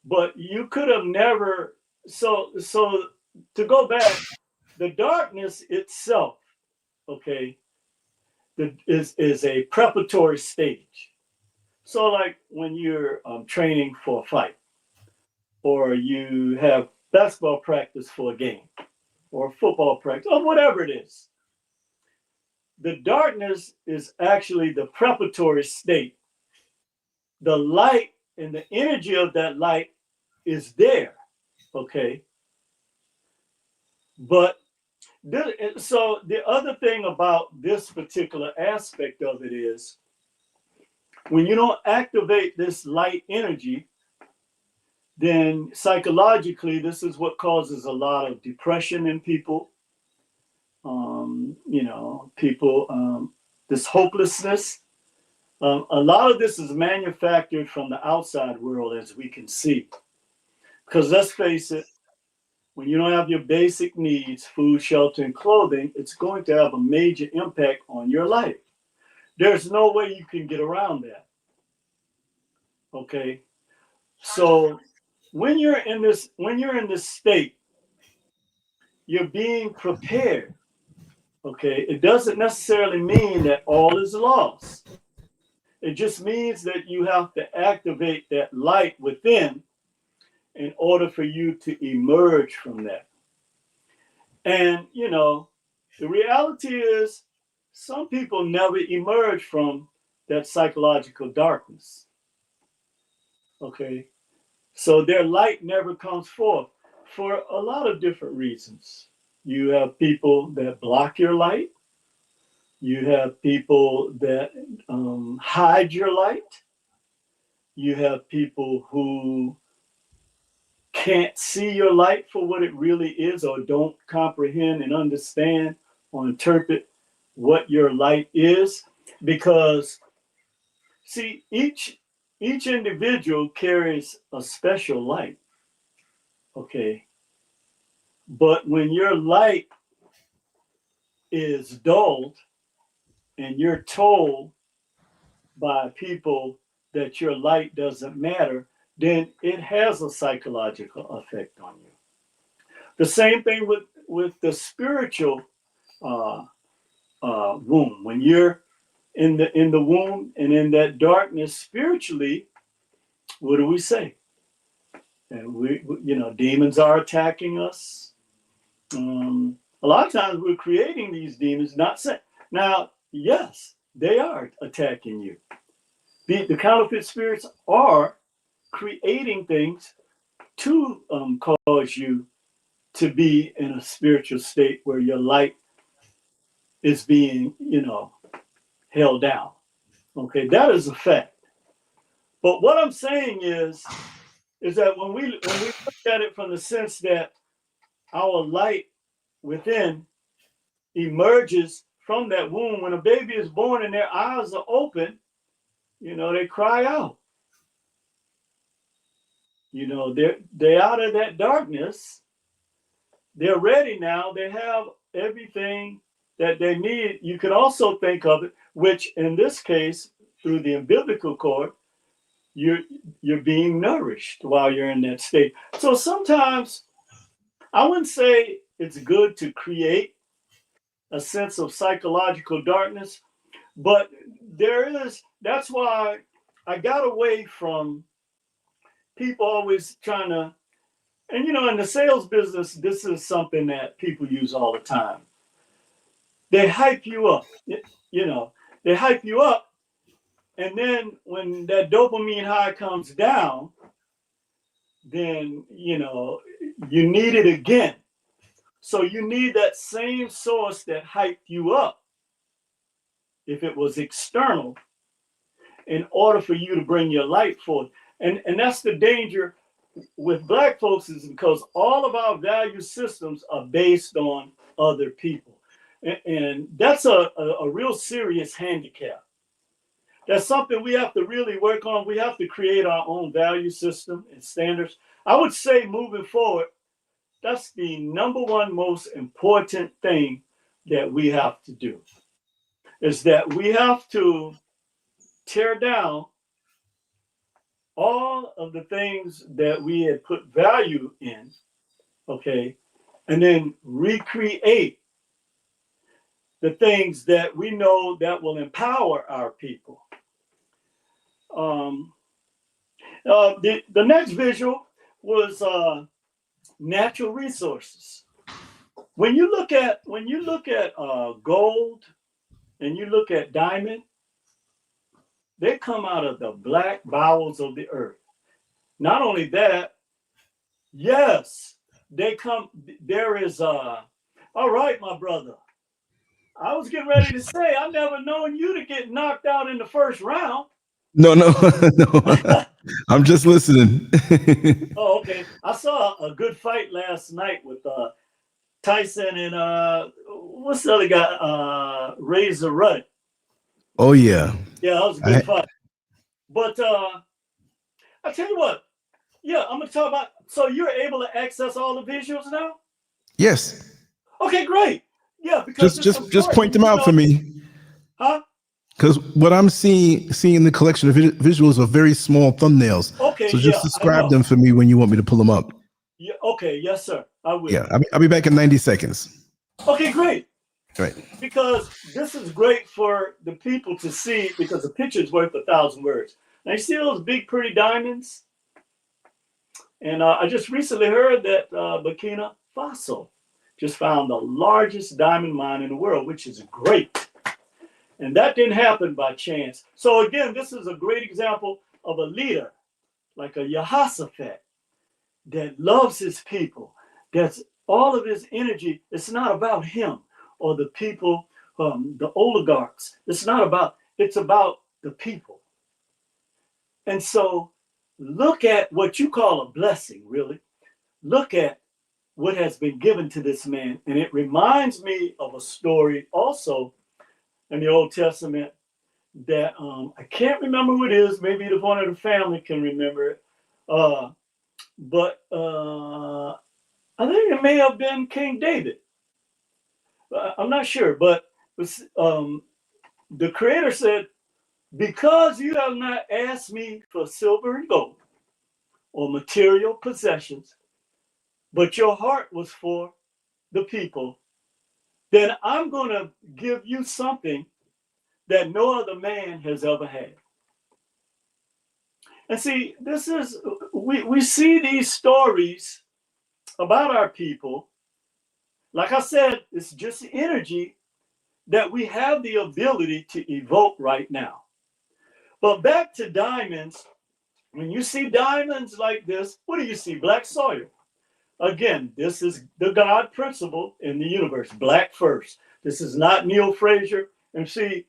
But you could have never. So to go back, the darkness itself, okay, is a preparatory stage. So like when you're training for a fight, or you have basketball practice for a game, or football practice, or whatever it is, the darkness is actually the preparatory state. The light and the energy of that light is there, okay? But so the other thing about this particular aspect of it is, when you don't activate this light energy, then psychologically, this is what causes a lot of depression in people. People, this hopelessness. A lot of this is manufactured from the outside world, as we can see. Because let's face it, when you don't have your basic needs, food, shelter, and clothing, it's going to have a major impact on your life. There's no way you can get around that. Okay. So when you're in this state, you're being prepared. Okay. It doesn't necessarily mean that all is lost. It just means that you have to activate that light within in order for you to emerge from that. And, the reality is some people never emerge from that psychological darkness. Okay. So their light never comes forth for a lot of different reasons. You have people that block your light. You have people that hide your light. You have people who can't see your light for what it really is, or don't comprehend and understand or interpret what your light is. Because, see, each individual carries a special light. Okay. But when your light is dulled and you're told by people that your light doesn't matter, then it has a psychological effect on you. The same thing with the spiritual womb. When you're in the womb and in that darkness spiritually, what do we say? And demons are attacking us. A lot of times we're creating these demons, not saying. Now, yes, they are attacking you. The counterfeit spirits are creating things to cause you to be in a spiritual state where your light is being, held down. Okay, that is a fact. But what I'm saying is that when we look at it from the sense that our light within emerges from that womb, when a baby is born and their eyes are open, they cry out. They're out of that darkness. They're ready now. They have everything that they need. You can also think of it, which in this case, through the umbilical cord, you're being nourished while you're in that state. So sometimes I wouldn't say it's good to create a sense of psychological darkness, but that's why I got away from people always trying to, and in the sales business, this is something that people use all the time. They hype you up, they hype you up. And then when that dopamine high comes down, then, you need it again. So you need that same source that hyped you up, if it was external, in order for you to bring your light forth. And that's the danger with Black folks, is because all of our value systems are based on other people. And that's a real serious handicap. That's something we have to really work on. We have to create our own value system and standards. I would say moving forward, that's the number one most important thing that we have to do, is that we have to tear down all of the things that we had put value in, okay, and then recreate the things that we know that will empower our people. The next visual was natural resources. When you look at gold and you look at diamond, they come out of the black bowels of the earth. Not only that, yes, they come. There is all right, my brother. I was getting ready to say, I've never known you to get knocked out in the first round. No. I'm just listening. Oh, okay. I saw a good fight last night with Tyson and what's the other guy? Razor Rudd. Oh yeah. Yeah, that was a good fight. But I tell you what, yeah, I'm gonna talk about. So you're able to access all the visuals now? Yes. Okay, great. Yeah, because just point them out for me. Huh? Because what I'm seeing the collection of visuals are very small thumbnails. Okay. So just describe them for me when you want me to pull them up. Yeah. Okay. Yes, sir. I will. Yeah. I'll be back in 90 seconds. Okay, great. Right. Because this is great for the people to see, because the picture is worth 1,000 words. Now you see those big, pretty diamonds? And I just recently heard that Burkina Faso just found the largest diamond mine in the world, which is great. And that didn't happen by chance. So again, this is a great example of a leader, like a Jehoshaphat, that loves his people. That's all of his energy. It's not about him or the people, the oligarchs. It's about the people. And so look at what you call a blessing, really. Look at what has been given to this man. And it reminds me of a story also in the Old Testament that I can't remember who it is. Maybe the one of the family can remember it. But I think it may have been King David. I'm not sure. But the Creator said, because you have not asked me for silver and gold or material possessions, but your heart was for the people, then I'm going to give you something that no other man has ever had. And see, this is, we see these stories about our people. Like I said, it's just the energy that we have the ability to evoke right now. But back to diamonds, when you see diamonds like this, what do you see? Black soil. Again, this is the God principle in the universe, black first. This is not Neil Fraser. And see,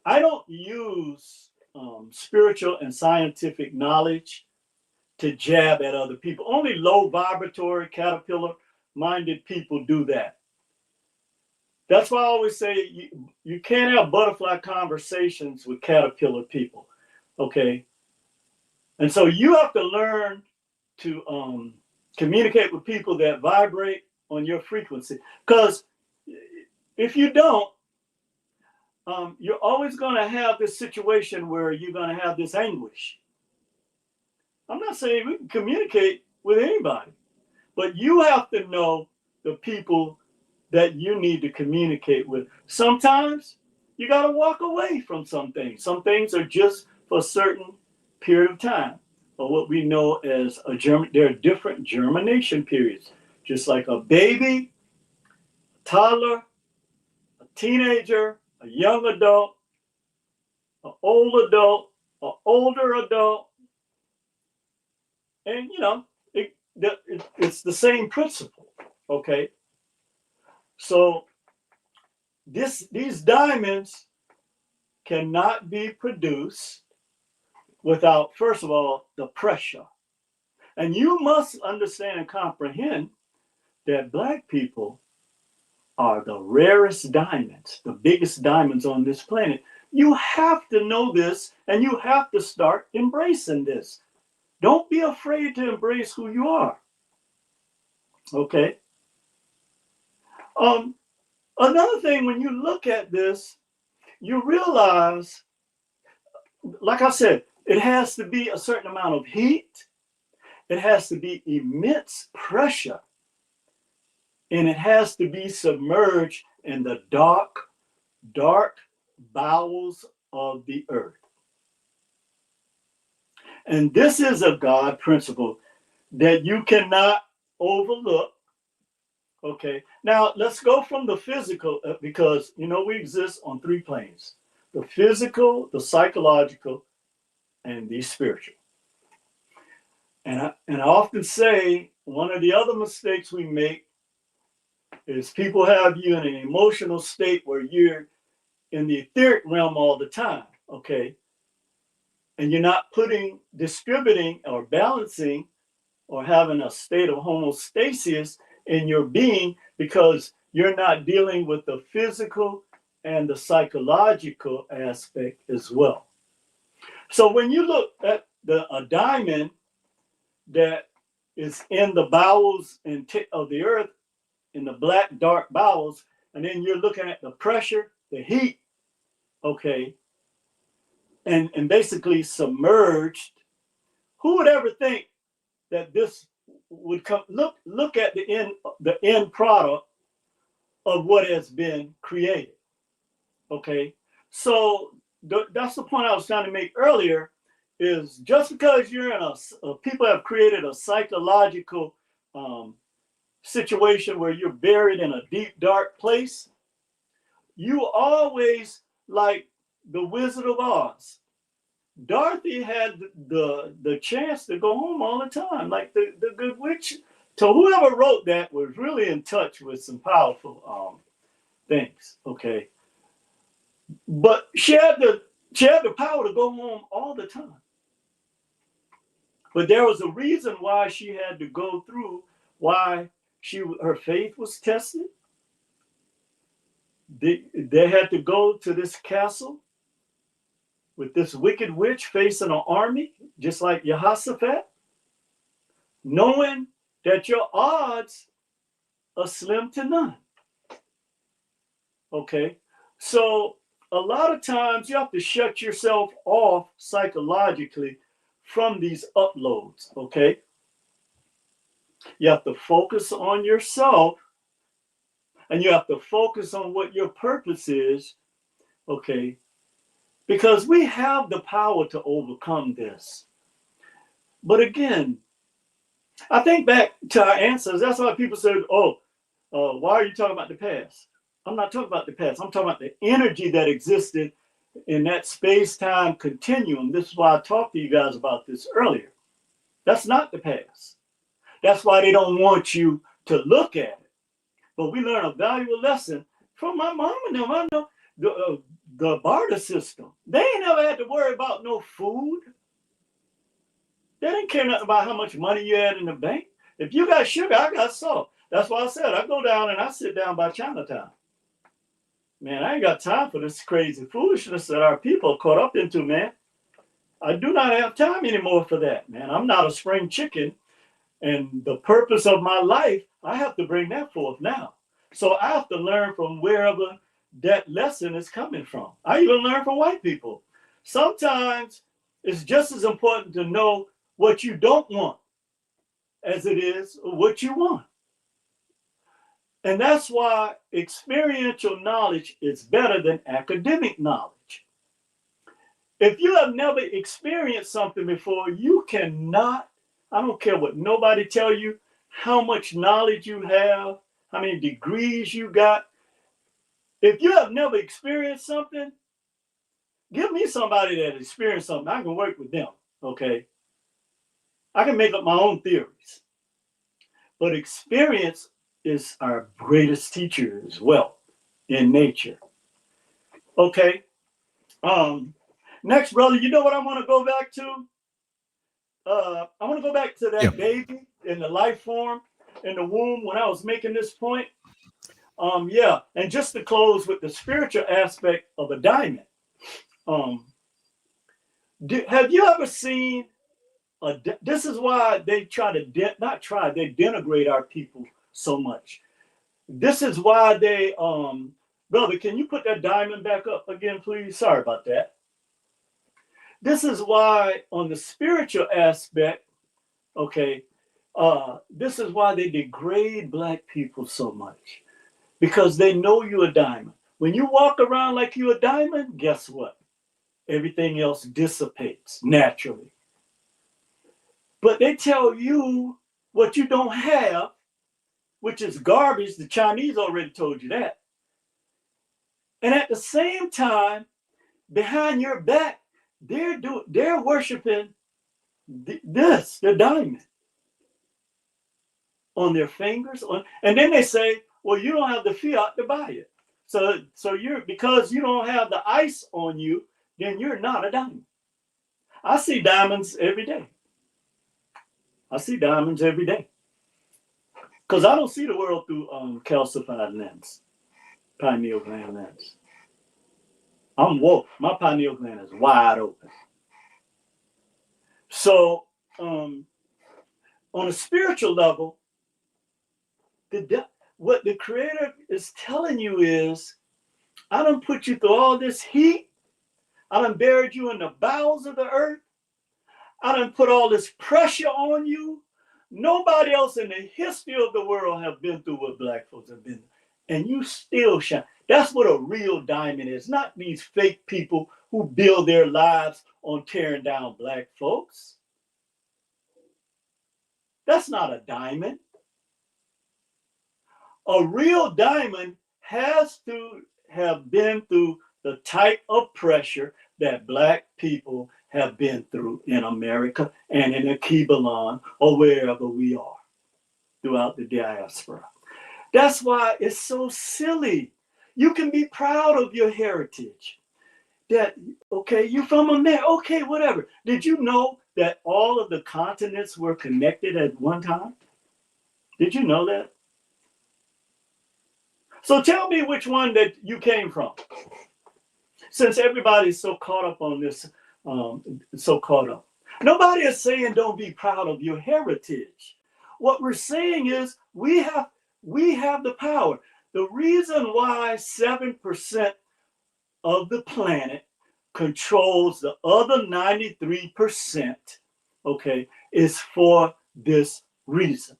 I don't use spiritual and scientific knowledge to jab at other people. Only low vibratory, caterpillar minded people do that. That's why I always say you can't have butterfly conversations with caterpillar people. Okay. And so you have to learn to communicate with people that vibrate on your frequency. Because if you don't, you're always going to have this situation where you're going to have this anguish. I'm not saying we can communicate with anybody, but you have to know the people that you need to communicate with. Sometimes you got to walk away from some things. Some things are just for a certain period of time, or what we know as there are different germination periods, just like a baby, a toddler, a teenager, a young adult, an old adult, an older adult. And, it's the same principle, okay? So these diamonds cannot be produced without, first of all, the pressure. And you must understand and comprehend that Black people are the rarest diamonds, the biggest diamonds on this planet. You have to know this, and you have to start embracing this. Don't be afraid to embrace who you are. Okay? Another thing, when you look at this, you realize, like I said, it has to be a certain amount of heat. It has to be immense pressure. And it has to be submerged in the dark bowels of the earth. And this is a God principle that you cannot overlook. Okay, now let's go from the physical, because we exist on three planes: the physical, the psychological, and the spiritual. And I often say one of the other mistakes we make is people have you in an emotional state where you're in the etheric realm all the time, okay? And you're not distributing or balancing or having a state of homeostasis in your being, because you're not dealing with the physical and the psychological aspect as well. So when you look at a diamond that is in the bowels of the earth, in the black, dark bowels, and then you're looking at the pressure, the heat, okay, and basically submerged, who would ever think that this would come? Look at the end product of what has been created. Okay, so that's the point I was trying to make earlier, is just because you're in people have created a psychological situation where you're buried in a deep, dark place, you always, like the Wizard of Oz, Dorothy had the chance to go home all the time, like the good witch. So whoever wrote that was really in touch with some powerful things, okay? But she had the power to go home all the time. But there was a reason why she had to go through, why her faith was tested. They had to go to this castle with this wicked witch facing an army, just like Jehoshaphat, knowing that your odds are slim to none. Okay, so a lot of times you have to shut yourself off psychologically from these uploads, okay? You have to focus on yourself, and you have to focus on what your purpose is, okay? Because we have the power to overcome this. But again, I think back to our ancestors. That's why people said, why are you talking about the past? I'm not talking about the past. I'm talking about the energy that existed in that space-time continuum. This is why I talked to you guys about this earlier. That's not the past. That's why they don't want you to look at it. But we learn a valuable lesson from my mom and them. I know the barter system. They ain't never had to worry about no food. They didn't care nothing about how much money you had in the bank. If you got sugar, I got salt. That's why I said I go down and I sit down by Chinatown. Man, I ain't got time for this crazy foolishness that our people are caught up into, man. I do not have time anymore for that, man. I'm not a spring chicken. And the purpose of my life, I have to bring that forth now. So I have to learn from wherever that lesson is coming from. I even learn from white people. Sometimes it's just as important to know what you don't want as it is what you want. And that's why experiential knowledge is better than academic knowledge. If you have never experienced something before, you cannot, I don't care what nobody tell you, how much knowledge you have, how many degrees you got. If you have never experienced something, give me somebody that experienced something. I can work with them, okay? I can make up my own theories. But experience is our greatest teacher as well in nature. Okay. Next, brother, you know what I want to go back to? I want to go back to that baby in the life form in the womb when I was making this point. Yeah, and just to close with the spiritual aspect of a diamond. Have you ever seen this is why they try to they denigrate our people so much. This is why they brother, can you put that diamond back up again, please? Sorry about that. This is why on the spiritual aspect, okay, this is why they degrade Black people so much, because they know you're a diamond. When you walk around like you're a diamond, guess what? Everything else dissipates naturally. But they tell you what you don't have, which is garbage. The Chinese already told you that. And at the same time, behind your back, they're worshiping the diamond on their fingers. And then they say, well, you don't have the fiat to buy it. So you're, because you don't have the ice on you, then you're not a diamond. I see diamonds every day. I see diamonds every day. Because I don't see the world through calcified lens, pineal gland lens. I'm woke. My pineal gland is wide open. So on a spiritual level, what the Creator is telling you is, I done put you through all this heat. I done buried you in the bowels of the earth. I done put all this pressure on you. Nobody else in the history of the world have been through what Black folks have been through. And you still shine. That's what a real diamond is, not these fake people who build their lives on tearing down Black folks. That's not a diamond. A real diamond has to have been through the type of pressure that Black people have been through in America and in the Kibalan or wherever we are throughout the diaspora. That's why it's so silly. You can be proud of your heritage. That, okay, you're from America, okay, whatever. Did you know that all of the continents were connected at one time? Did you know that? So tell me which one that you came from. Since everybody's so caught up on this, so caught up. Nobody is saying don't be proud of your heritage. What we're saying is we have the power. The reason why 7% of the planet controls the other 93%, okay, is for this reason.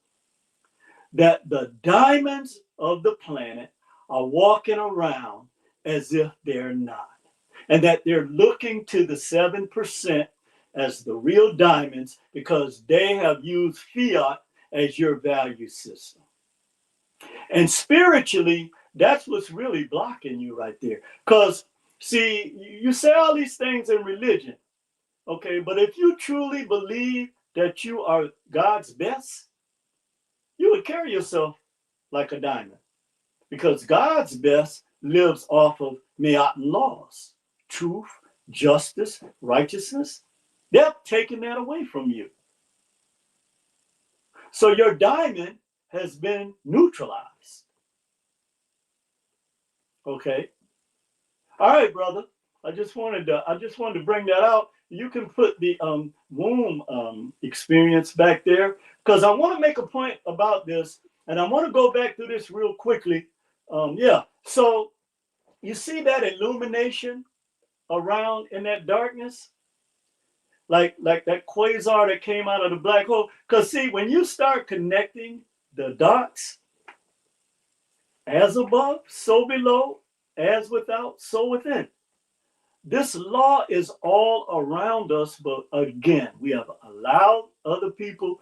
That the diamonds of the planet are walking around as if they're not. And that they're looking to the 7% as the real diamonds because they have used fiat as your value system. And spiritually, that's what's really blocking you right there. Because, see, you say all these things in religion, okay, but if you truly believe that you are God's best, you would carry yourself like a diamond. Because God's best lives off of Me'at laws, truth, justice, righteousness. They're taking that away from you. So your diamond has been neutralized. Okay. All right, brother. I just wanted to bring that out. You can put the womb experience back there, because I want to make a point about this, and I want to go back through this real quickly. Yeah. So you see that illumination around in that darkness, like that quasar that came out of the black hole. Because see, when you start connecting the dots, as above, so below, as without, so within. This law is all around us, but again, we have allowed other people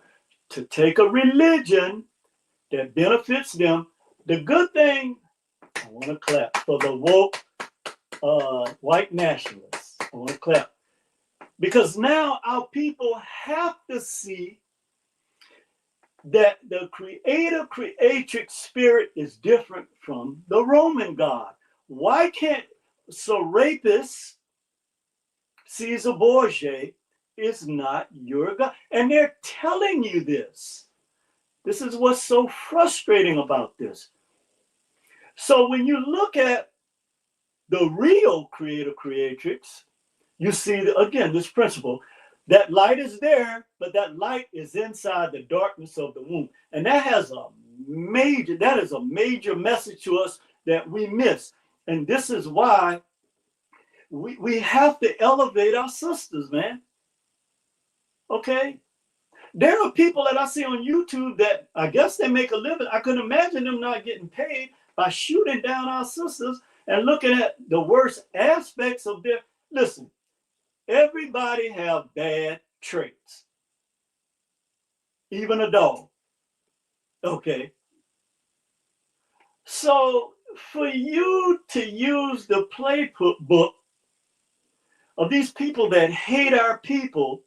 to take a religion that benefits them. The good thing, I want to clap for the woke white nationalists. I want to clap. Because now our people have to see that the creator-creatrix spirit is different from the Roman God. Why can't Serapis, Caesar Borgia, is not your God? And they're telling you this. This is what's so frustrating about this. So when you look at the real creator-creatrix, you see, again, this principle. That light is there, but that light is inside the darkness of the womb. And that is a major message to us that we miss. And this is why we have to elevate our sisters, man. Okay? There are people that I see on YouTube that I guess they make a living. I couldn't imagine them not getting paid by shooting down our sisters and looking at the worst aspects of their... Listen, everybody have bad traits. Even a dog. Okay. So for you to use the playbook of these people that hate our people,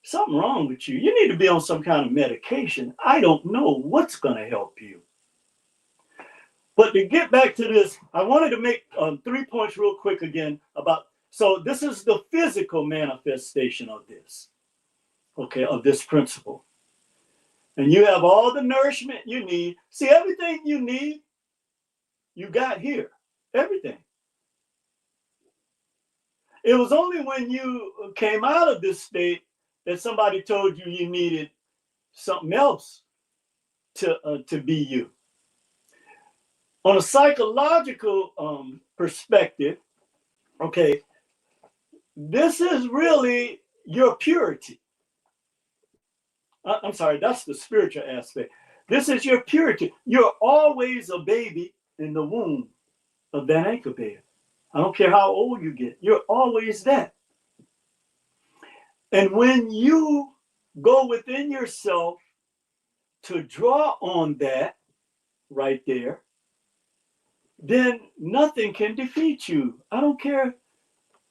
something wrong with you. You need to be on some kind of medication. I don't know what's going to help you. But to get back to this, I wanted to make 3 points real quick again about... So this is the physical manifestation of this, okay, of this principle. And you have all the nourishment you need. See, everything you need, you got here. Everything. It was only when you came out of this state that somebody told you you needed something else to be you. On a psychological perspective, okay, this is really your purity. I'm sorry, that's the spiritual aspect. This is your purity. You're always a baby in the womb of that anchor bear. I don't care how old you get. You're always that. And when you go within yourself to draw on that right there, then nothing can defeat you. I don't care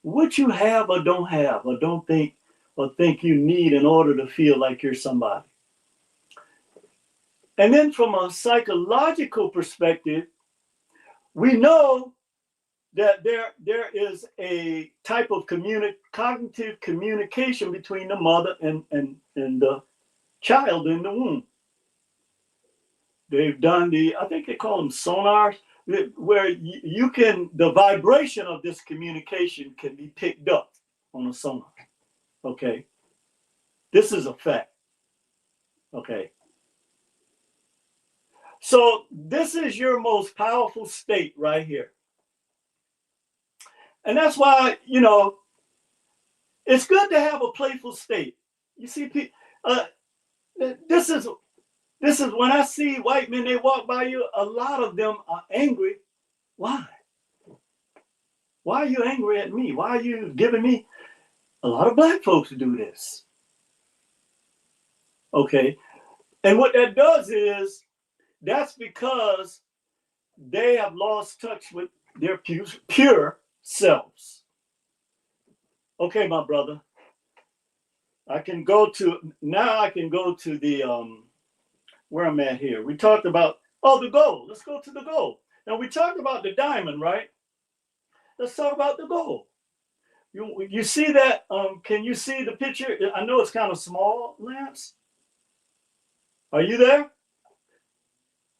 what you have or don't think you need in order to feel like you're somebody. And then from a psychological perspective, we know that there is a type of cognitive communication between the mother and the child in the womb. They've done I think they call them sonars, where you can, the vibration of this communication can be picked up on a sonar. Okay. This is a fact. Okay. So this is your most powerful state right here. And that's why, it's good to have a playful state. You see, this is when I see white men, they walk by you, a lot of them are angry. Why? Why are you angry at me? Why are you giving me? A lot of black folks do this. Okay. And what that does is, that's because they have lost touch with their pure selves. Okay, my brother. I can go to the, where I'm at here. We talked about, the goal. Let's go to the goal. Now we talked about the diamond, right? Let's talk about the gold. You see that? Can you see the picture? I know it's kind of small, Lance. Are you there?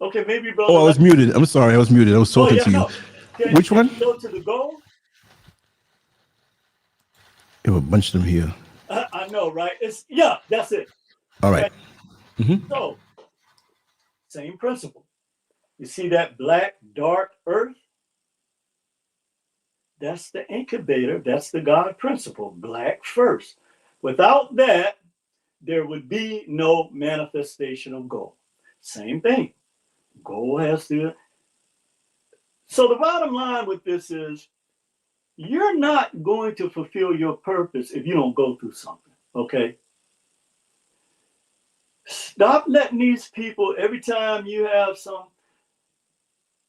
Okay, maybe brother. Oh, I was muted. I'm sorry, I was muted. I was talking to you. No. Which one? Go to the gold. There were a bunch of them here. I know, right? That's it. All right. So, same principle. You see that black, dark earth? That's the incubator. That's the God principle. Black first. Without that, there would be no manifestation of gold. Same thing. Gold has to. So the bottom line with this is, you're not going to fulfill your purpose if you don't go through something, okay? Stop letting these people, every time you have some,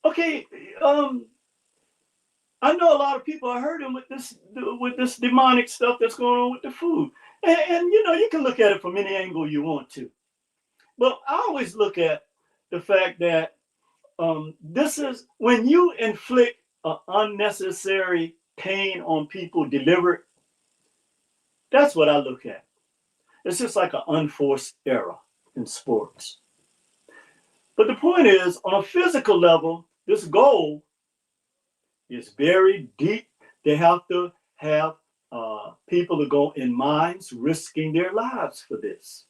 okay, I know a lot of people are hurting with this demonic stuff that's going on with the food. And you know, you can look at it from any angle you want to. But I always look at the fact that this is when you inflict unnecessary pain on people delivered. That's what I look at. It's just like an unforced error in sports. But the point is, on a physical level, this goal is very deep. They have to have people to go in mines risking their lives for this.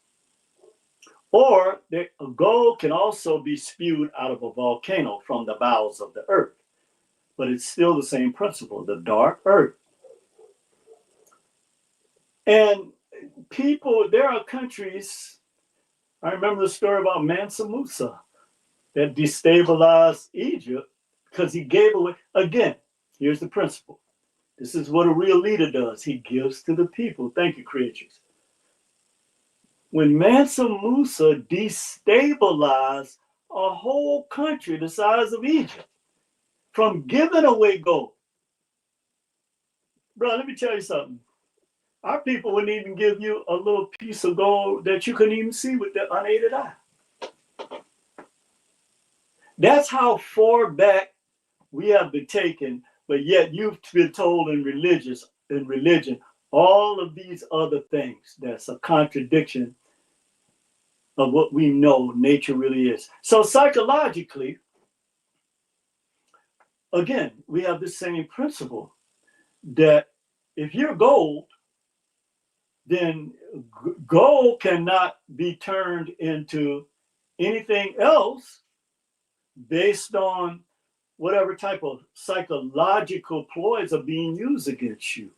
Or a gold can also be spewed out of a volcano from the bowels of the earth. But it's still the same principle, the dark earth. And people, there are countries, I remember the story about Mansa Musa that destabilized Egypt because he gave away. Again, here's the principle. This is what a real leader does. He gives to the people. Thank you, creatures. When Mansa Musa destabilized a whole country the size of Egypt from giving away gold. Bro, let me tell you something. Our people wouldn't even give you a little piece of gold that you couldn't even see with the unaided eye. That's how far back we have been taken, but yet you've been told in religion, all of these other things. That's a contradiction of what we know nature really is. So psychologically, again, we have the same principle that if you're gold, then gold cannot be turned into anything else based on whatever type of psychological ploys are being used against you.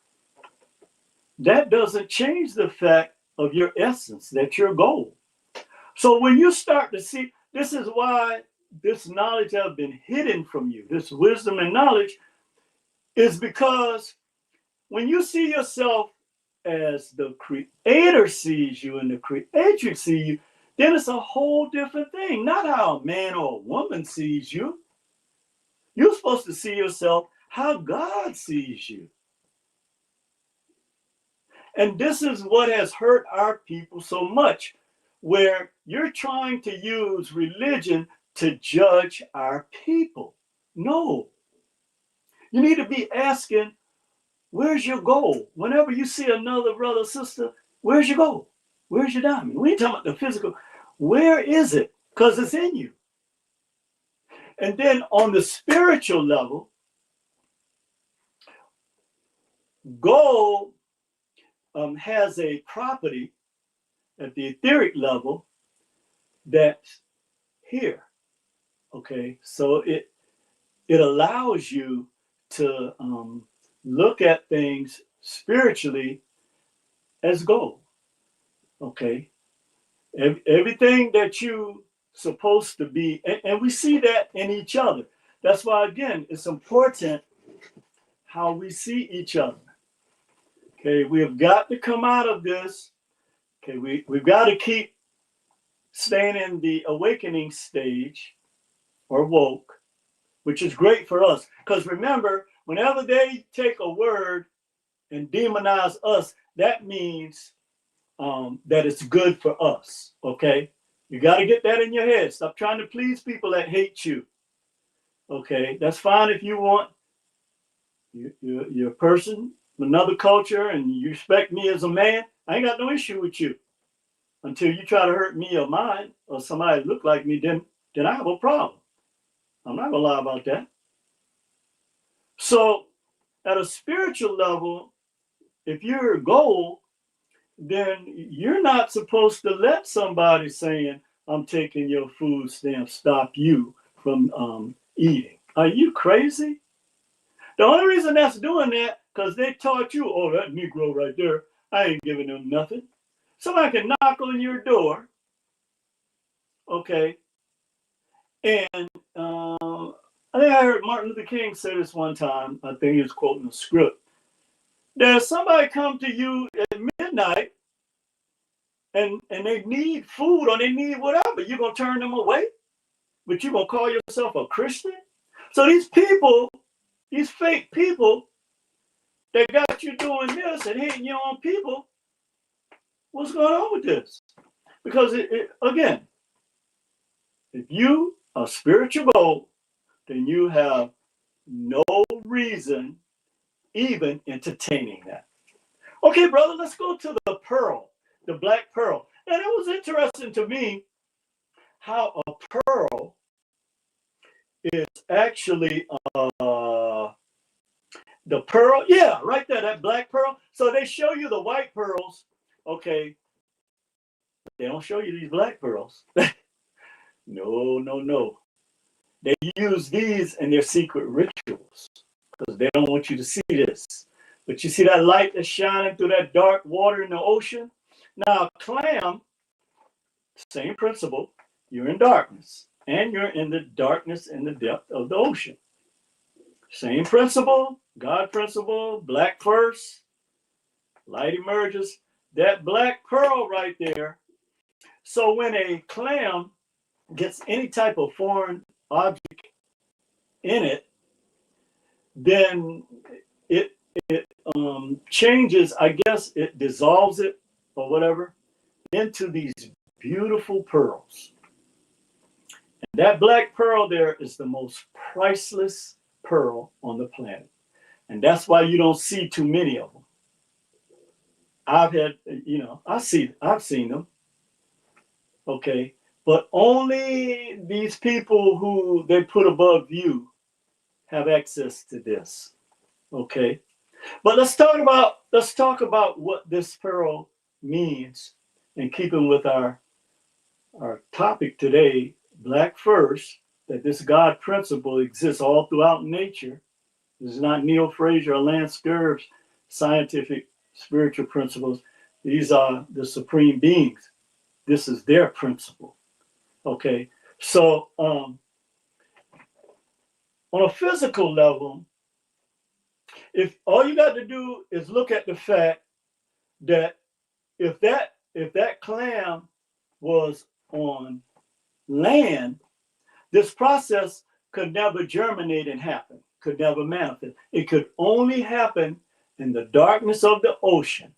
That doesn't change the fact of your essence, that you're gold. So when you start to see, this is why this knowledge has been hidden from you, this wisdom and knowledge, is because when you see yourself as the creator sees you and the creatrix sees you, then it's a whole different thing. Not how a man or a woman sees you. You're supposed to see yourself how God sees you. And this is what has hurt our people so much, where you're trying to use religion to judge our people. No. You need to be asking, where's your goal? Whenever you see another brother or sister, where's your goal? Where's your diamond? We ain't talking about the physical. Where is it? Because it's in you. And then on the spiritual level, gold has a property at the etheric level that's here. Okay, so it allows you to look at things spiritually as gold. Okay, everything that you supposed to be, and we see that in each other. That's why, again, it's important how we see each other. Okay, we have got to come out of this. Okay, we've got to keep staying in the awakening stage or woke, which is great for us. Because remember, whenever they take a word and demonize us, that means that it's good for us. Okay, you got to get that in your head. Stop trying to please people that hate you. Okay, that's fine if you want. You're a person, another culture, and you respect me as a man. I ain't got no issue with you. Until you try to hurt me or mine or somebody look like me, then I have a problem. I'm not gonna lie about that. So at a spiritual level, if you're a goal, then you're not supposed to let somebody saying, I'm taking your food stamp, stop you from eating. Are you crazy? The only reason that's doing that, because they taught you, oh, that Negro right there, I ain't giving them nothing. Somebody can knock on your door, okay, and I think I heard Martin Luther King say this one time. I think he was quoting a script. There's somebody come to you at midnight and they need food or they need whatever. You're going to turn them away? But you're going to call yourself a Christian? So these people, these fake people that got you doing this and hating your own people, what's going on with this? Because, again, if you are spiritual, then you have no reason even entertaining that. Okay, brother, let's go to the pearl, the black pearl. And it was interesting to me how a pearl is actually the pearl. Yeah, right there, that black pearl. So they show you the white pearls. Okay, they don't show you these black pearls. No. They use these in their secret rituals because they don't want you to see this. But you see that light that's shining through that dark water in the ocean? Now, clam, same principle. You're in darkness, and you're in the darkness in the depth of the ocean. Same principle, God principle, black first, light emerges. That black pearl right there. So when a clam gets any type of foreign object in it, then it changes, I guess it dissolves it or whatever, into these beautiful pearls. And that black pearl there is the most priceless pearl on the planet. And that's why you don't see too many of them. I've had, I've seen them. Okay. But only these people who they put above you have access to this. Okay. But let's talk about what this pearl means and keeping with our topic today, black first, that this God principle exists all throughout nature. This is not Neil Fraser or LanceScurvX scientific spiritual principles. These are the supreme beings. This is their principle. Okay. So on a physical level, if all you got to do is look at the fact that if that clam was on land, this process could never germinate and happen, could never manifest. It could only happen in the darkness of the ocean.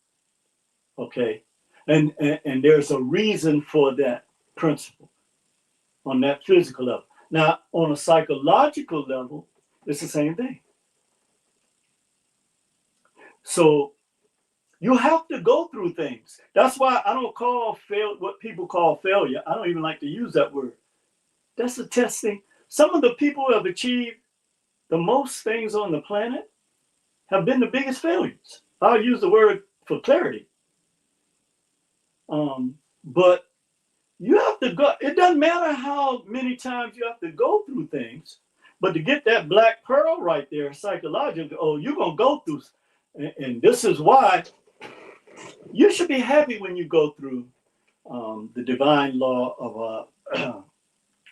Okay. And there's a reason for that principle on that physical level. Now, on a psychological level, it's the same thing. So you have to go through things. That's why I don't call what people call failure. I don't even like to use that word. That's a testing. Some of the people who have achieved the most things on the planet have been the biggest failures. I'll use the word for clarity. But you have to go. It doesn't matter how many times you have to go through things, but to get that black pearl right there, psychologically, you're going to go through. And this is why you should be happy when you go through the divine law of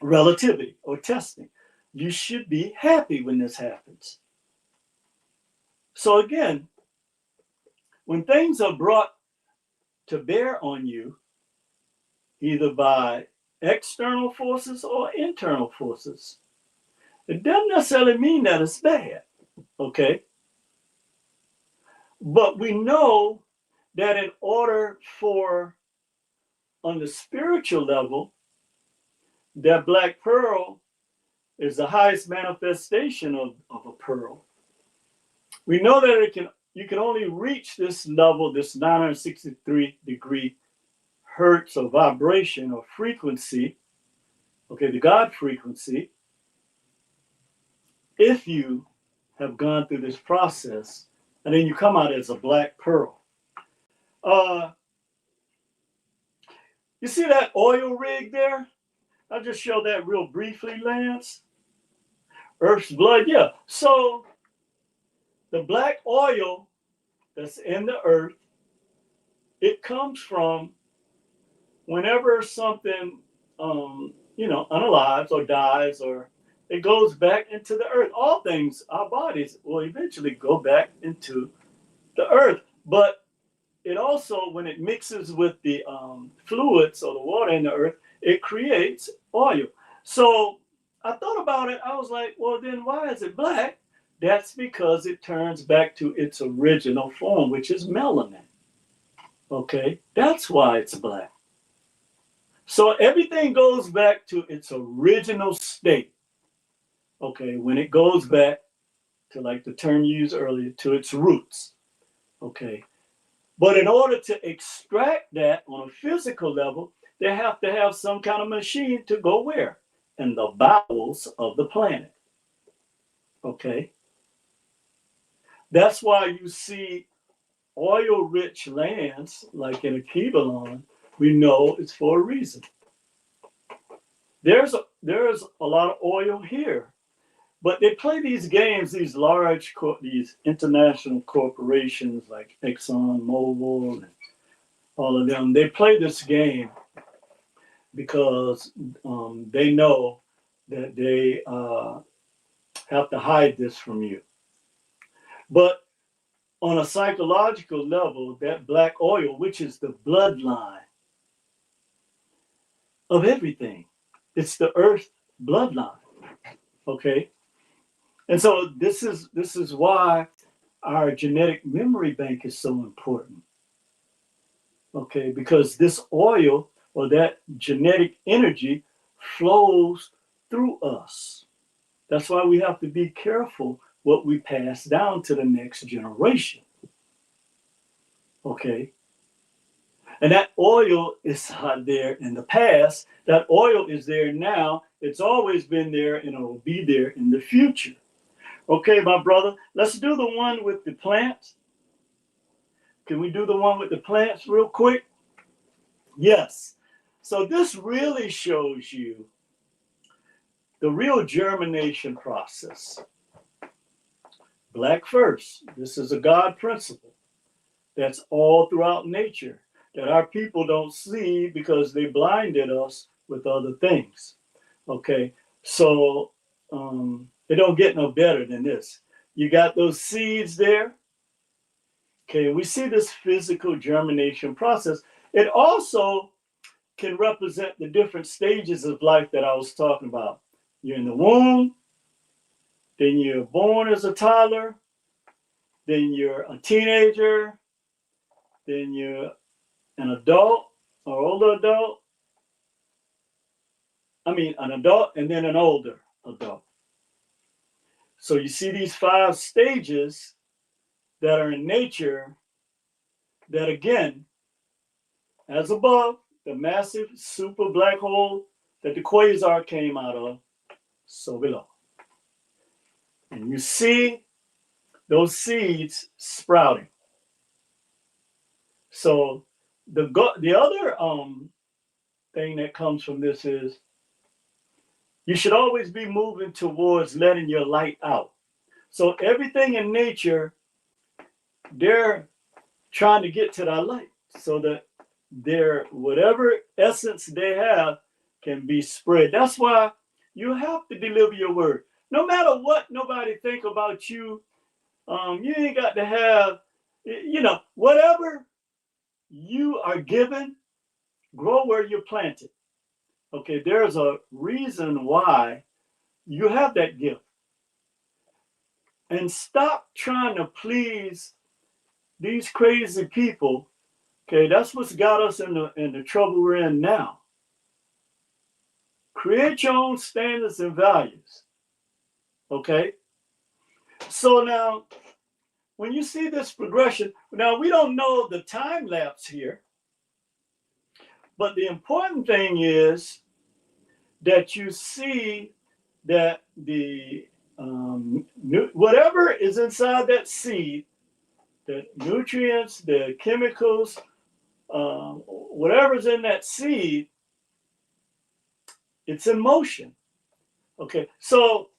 relativity or testing. You should be happy when this happens. So again, when things are brought to bear on you, either by external forces or internal forces, it doesn't necessarily mean that it's bad, okay? But we know that in order for, on the spiritual level, that black pearl is the highest manifestation of a pearl. We know that you can only reach this level, this 963 hertz of vibration or frequency, okay, the God frequency, if you have gone through this process, and then you come out as a black pearl. You see that oil rig there? I'll just show that real briefly, Lance. Earth's blood, yeah. So the black oil that's in the earth, it comes from whenever something, unalives or dies, or it goes back into the earth. All things, our bodies will eventually go back into the earth. But it also, when it mixes with the fluids or the water in the earth, it creates oil. So I thought about it. I was like, well, then why is it black? That's because it turns back to its original form, which is melanin. Okay, that's why it's black. So everything goes back to its original state. Okay, when it goes back to, like the term you used earlier, to its roots. Okay, but in order to extract that on a physical level, they have to have some kind of machine to go where? In the bowels of the planet. Okay, that's why you see oil-rich lands like in Akibalon. We know it's for a reason. There's a lot of oil here, but they play these games. These large, these international corporations like Exxon Mobil and all of them. They play this game because they know that they have to hide this from you. But on a psychological level, that black oil, which is the bloodline of everything, it's the earth bloodline. Okay, and so this is why our genetic memory bank is so important. Okay, because this oil or that genetic energy flows through us. That's why we have to be careful what we pass down to the next generation. Okay. And that oil is not there in the past. That oil is there now. It's always been there and it will be there in the future. Okay, my brother, let's do the one with the plants. Can we do the one with the plants real quick? Yes. So this really shows you the real germination process. Black first. This is a God principle that's all throughout nature that our people don't see because they blinded us with other things. Okay, so it don't get no better than this. You got those seeds there. Okay, we see this physical germination process. It also can represent the different stages of life that I was talking about. You're in the womb, then you're born as a toddler, then you're a teenager, then you're an adult or older adult. An adult and then an older adult. So you see these 5 stages that are in nature that, again, as above, the massive super black hole that the quasar came out of, so below. And you see those seeds sprouting. So the other thing that comes from this is you should always be moving towards letting your light out. So everything in nature, they're trying to get to that light so that their whatever essence they have can be spread. That's why you have to deliver your word. No matter what nobody think about you, you ain't got to have, whatever you are given, grow where you're planted. Okay, there's a reason why you have that gift. And stop trying to please these crazy people. Okay, that's what's got us in the trouble we're in now. Create your own standards and values. Okay? So now, when you see this progression, now we don't know the time lapse here, but the important thing is that you see that the whatever is inside that seed, the nutrients, the chemicals, whatever's in that seed, it's in motion. Okay, so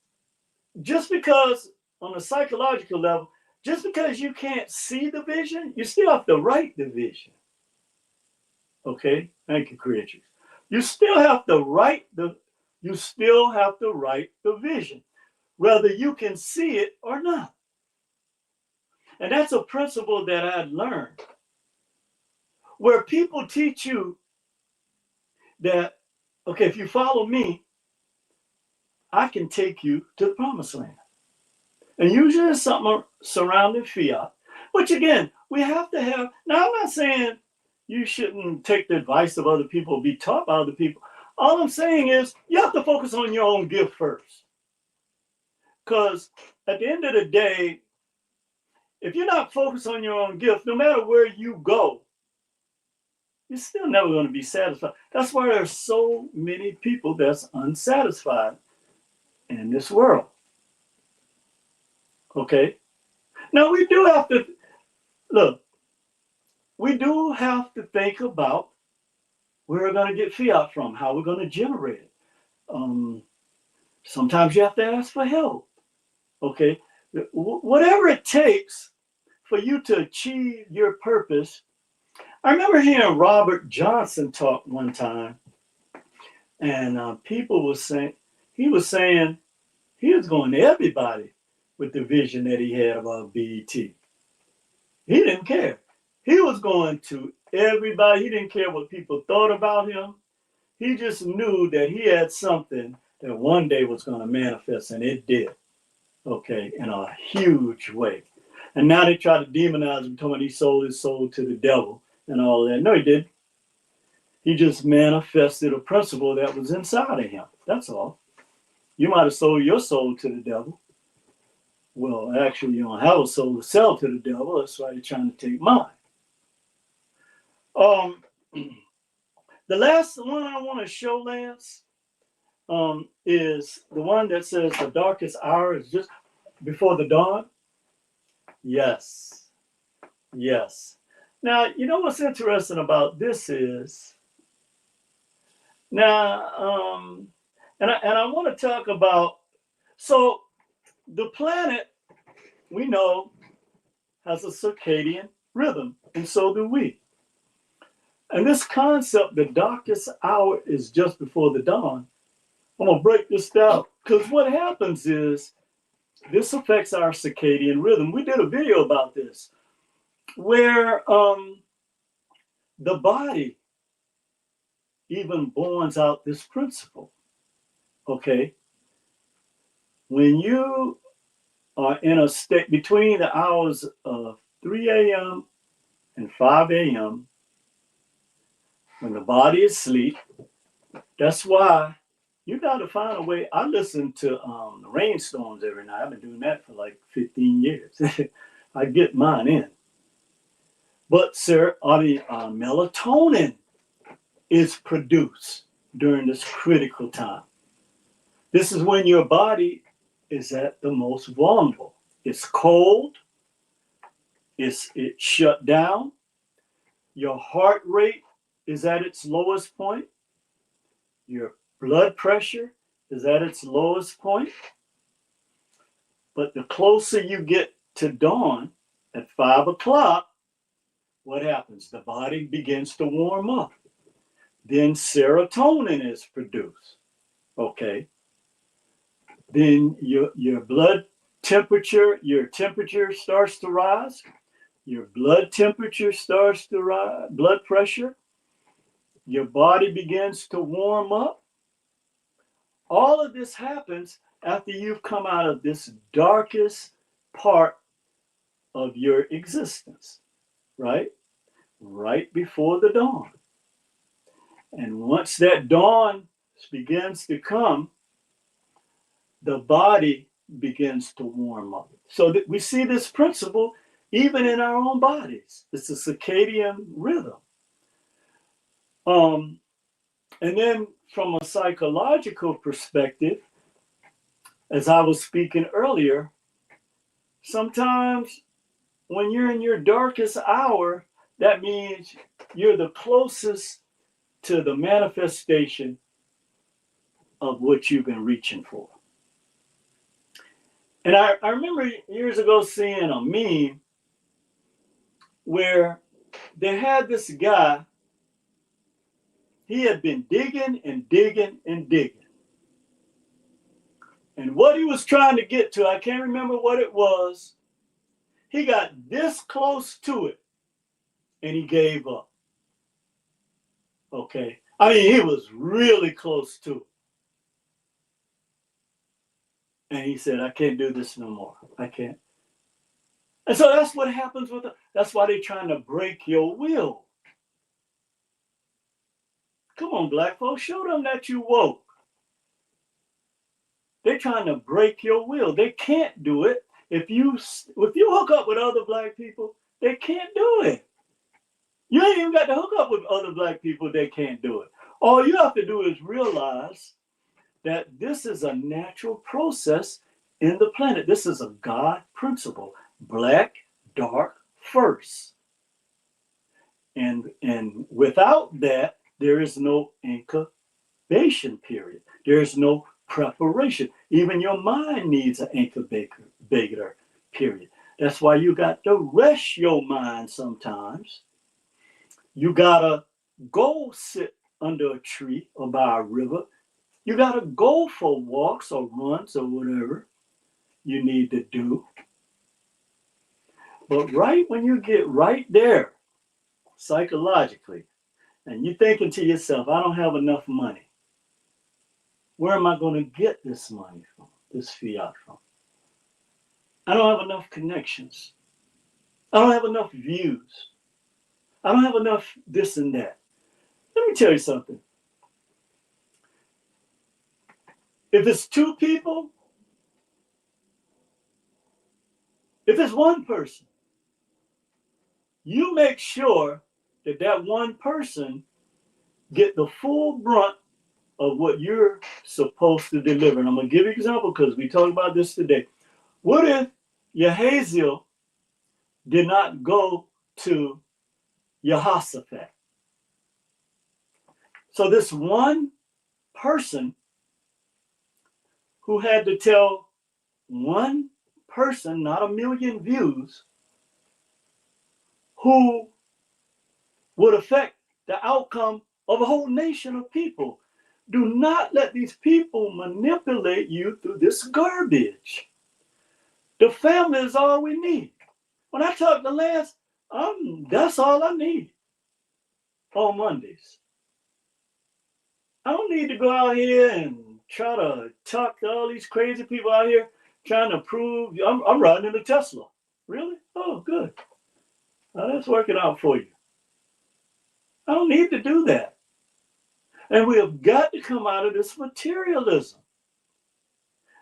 just because on a psychological level, just because you can't see the vision, you still have to write the vision. Okay, thank you, creatures. You still have to write the vision, whether you can see it or not. And that's a principle that I learned, where people teach you that, okay, if you follow me, I can take you to the promised land. And usually it's something surrounding fiat, which again, we have to have. Now, I'm not saying you shouldn't take the advice of other people, be taught by other people. All I'm saying is you have to focus on your own gift first. Because at the end of the day, if you're not focused on your own gift, no matter where you go, you're still never going to be satisfied. That's why there's so many people that's unsatisfied in this world. Okay? Now, we do have to, look, we do have to think about where we're going to get fiat from, how we're going to generate it. Sometimes you have to ask for help. Okay? Whatever it takes for you to achieve your purpose. I remember hearing Robert Johnson talk one time, and people were saying, he was going to everybody with the vision that he had about BET. He didn't care. He was going to everybody. He didn't care what people thought about him. He just knew that he had something that one day was going to manifest, and it did. Okay, in a huge way. And now they try to demonize him, talking about he sold his soul to the devil and all that. No, he didn't. He just manifested a principle that was inside of him. That's all. You might have sold your soul to the devil. Well, actually, you don't have a soul to sell to the devil. That's why you're trying to take mine. The last one I want to show, Lance, is the one that says the darkest hour is just before the dawn. Yes. Yes. Now, you know what's interesting about this is, now, and I want to talk about, so the planet, we know, has a circadian rhythm, and so do we. And this concept, the darkest hour is just before the dawn, I'm going to break this down, because what happens is, this affects our circadian rhythm. We did a video about this, where the body even borns out this principle. Okay? When you are in a state between the hours of 3 a.m. and 5 a.m., when the body is asleep, that's why you got to find a way. I listen to rainstorms every night. I've been doing that for like 15 years. I get mine in. But, sir, melatonin is produced during this critical time. This is when your body is at the most vulnerable. It's cold. It's shut down. Your heart rate is at its lowest point. Your blood pressure is at its lowest point. But the closer you get to dawn, at 5 o'clock, what happens? The body begins to warm up. Then serotonin is produced. Okay. Then your blood temperature, your temperature starts to rise. Your blood temperature starts to rise, blood pressure. Your body begins to warm up. All of this happens after you've come out of this darkest part of your existence, right? Right before the dawn. And once that dawn begins to come, the body begins to warm up. So we see this principle even in our own bodies. It's a circadian rhythm. And then from a psychological perspective, as I was speaking earlier, sometimes when you're in your darkest hour, that means you're the closest to the manifestation of what you've been reaching for. And I remember years ago seeing a meme where they had this guy, he had been digging and digging and digging. And what he was trying to get to, I can't remember what it was. He got this close to it and he gave up. Okay. I mean, he was really close to it. And he said, I can't do this no more. I can't. And so that's what happens with it. That's why they're trying to break your will. Come on, black folks, show them that you woke. They're trying to break your will. They can't do it. If you hook up with other black people, they can't do it. You ain't even got to hook up with other black people, they can't do it. All you have to do is realize that this is a natural process in the planet. This is a God principle. Black, dark, first. And without that, there is no incubation period. There is no preparation. Even your mind needs an incubator period. That's why you got to rest your mind sometimes. You got to go sit under a tree or by a river. You got to go for walks or runs or whatever you need to do. But right when you get right there, psychologically, and you're thinking to yourself, I don't have enough money. Where am I going to get this money from, this fiat from? I don't have enough connections. I don't have enough views. I don't have enough this and that. Let me tell you something. If it's two people, if it's one person, you make sure that that one person get the full brunt of what you're supposed to deliver. And I'm going to give you an example because we talked about this today. What if Yehaziel did not go to Jehoshaphat? So this one person who had to tell one person, not a million views, who would affect the outcome of a whole nation of people. Do not let these people manipulate you through this garbage. The family is all we need. When I talk to Lance, that's all I need on Mondays. I don't need to go out here and try to talk to all these crazy people out here trying to prove I'm riding in a Tesla. Really? Oh, good. Now that's working out for you. I don't need to do that. And we have got to come out of this materialism.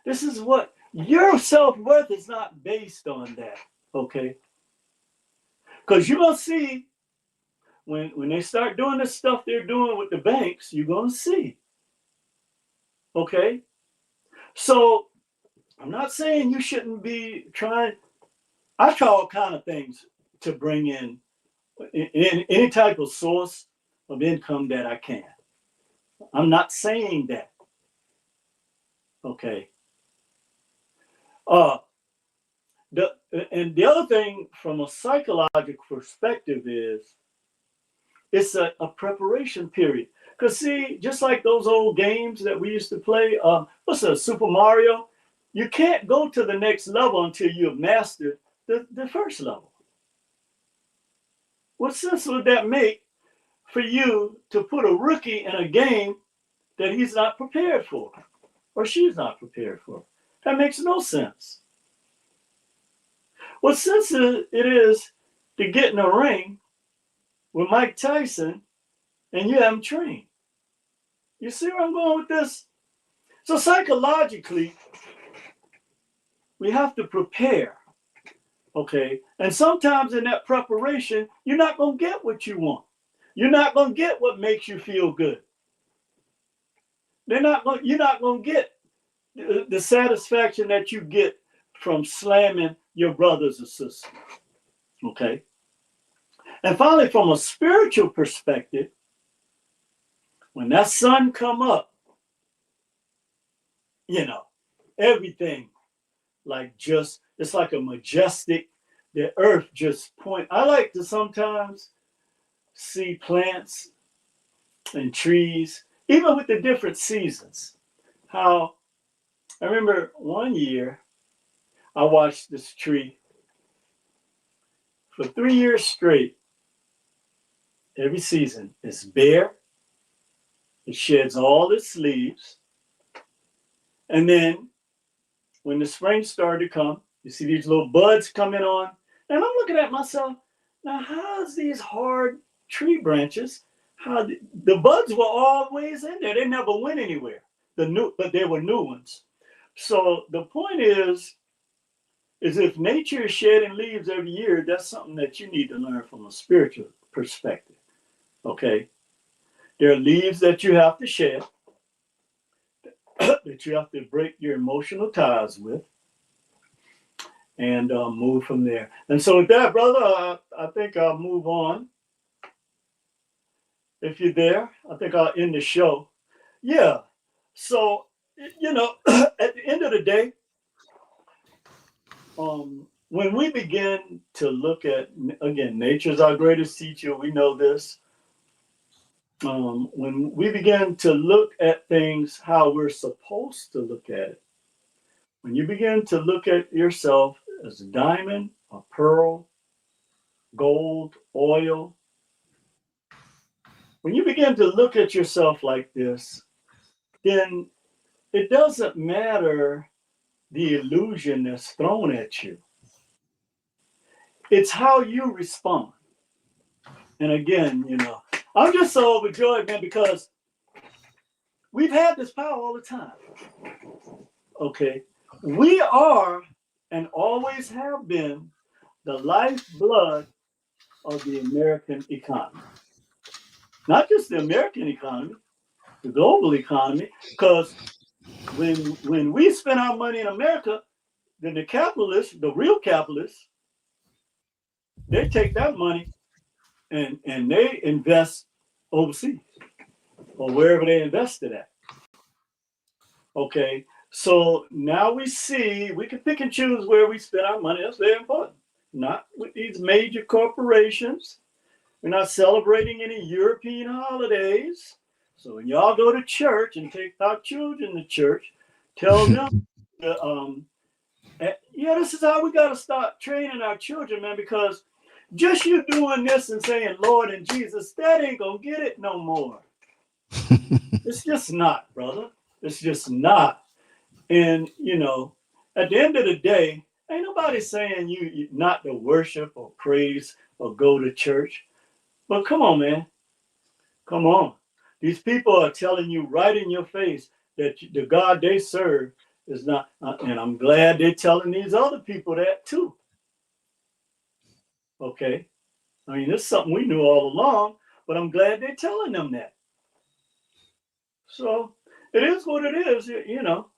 This is what your self-worth is not based on that, okay? Because you're going to see when they start doing this stuff they're doing with the banks, you're going to see. Okay? So I'm not saying you shouldn't be trying. I try all kind of things to bring in any type of source of income that I can. I'm not saying that. Okay. And the other thing from a psychological perspective is it's a preparation period. Because see, just like those old games that we used to play, what's a Super Mario? You can't go to the next level until you have mastered the first level. What sense would that make for you to put a rookie in a game that he's not prepared for or she's not prepared for? That makes no sense. What sense it is to get in a ring with Mike Tyson and you haven't trained? You see where I'm going with this? So psychologically, we have to prepare, okay? And sometimes in that preparation, you're not going to get what you want. You're not going to get what makes you feel good. You're not going to get the satisfaction that you get from slamming your brothers or sisters, okay? And finally, from a spiritual perspective, when that sun come up, you know, everything like just, it's like a majestic, the earth just point. I like to sometimes see plants and trees, even with the different seasons. How, I remember one year, I watched this tree for 3 years straight. Every season, it's bare. It sheds all its leaves. And then when the spring started to come, you see these little buds coming on. And I'm looking at myself, now how's these hard tree branches, how the buds were always in there. They never went anywhere. But they were new ones. So the point is if nature is shedding leaves every year, that's something that you need to learn from a spiritual perspective. Okay? There are leaves that you have to shed, that you have to break your emotional ties with, and move from there. And so with that, brother, I think I'll move on. If you're there, I think I'll end the show. Yeah. So, you know, at the end of the day, when we begin to look at, again, nature's our greatest teacher, we know this. When we begin to look at things how we're supposed to look at it, when you begin to look at yourself as a diamond, a pearl, gold, oil, when you begin to look at yourself like this, then it doesn't matter the illusion that's thrown at you. It's how you respond. And again, you know, I'm just so overjoyed, man, because we've had this power all the time. Okay. We are and always have been the lifeblood of the American economy. Not just the American economy, the global economy, because when we spend our money in America, then the capitalists, the real capitalists, they take that money and they invest overseas or wherever they invested at. Okay, so now we see, we can pick and choose where we spend our money. That's very important. Not with these major corporations. We're not celebrating any European holidays. So when y'all go to church and take our children to church, tell them, this is how we got to start training our children, man, because just you doing this and saying, Lord and Jesus, that ain't going to get it no more. It's just not, brother. It's just not. And, you know, at the end of the day, ain't nobody saying you not to worship or praise or go to church. But come on, man. Come on. These people are telling you right in your face that the God they serve is not. And I'm glad they're telling these other people that too. Okay. I mean, this is something we knew all along, but I'm glad they're telling them that. So it is what it is, you know.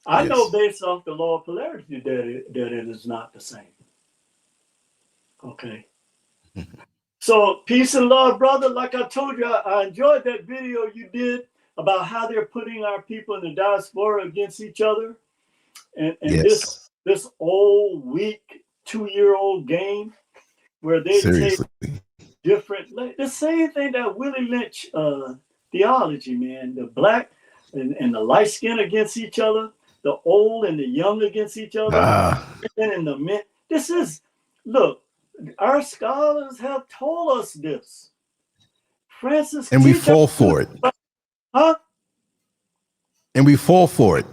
I know based off the law of polarity that it is not the same. Okay. So peace and love, brother. Like I told you, I enjoyed that video you did about how they're putting our people in the diaspora against each other. And this old, weak, 2-year-old game where they take different, the same thing that Willie Lynch theology, man. The black and the light skin against each other, the old and the young against each other, and the men. This is, look, our scholars have told us this. Francis, and we fall for it. Huh? And we fall for it.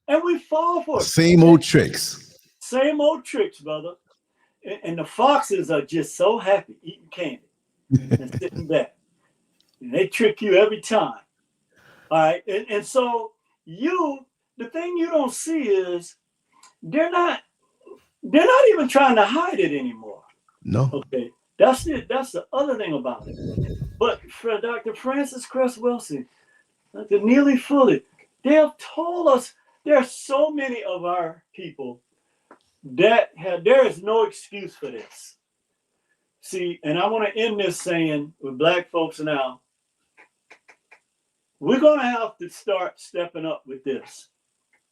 And we fall for it. Same old tricks. Same old tricks, brother. And the foxes are just so happy eating candy and sitting back. And they trick you every time. All right. And so the thing you don't see is they're not even trying to hide it anymore. No. Okay. That's it. That's the other thing about it. But for Dr. Francis Cress Wilson, Dr. Neely Fuller, they have told us there are so many of our people that there is no excuse for this. See, and I want to end this saying with Black folks now, we're going to have to start stepping up with this.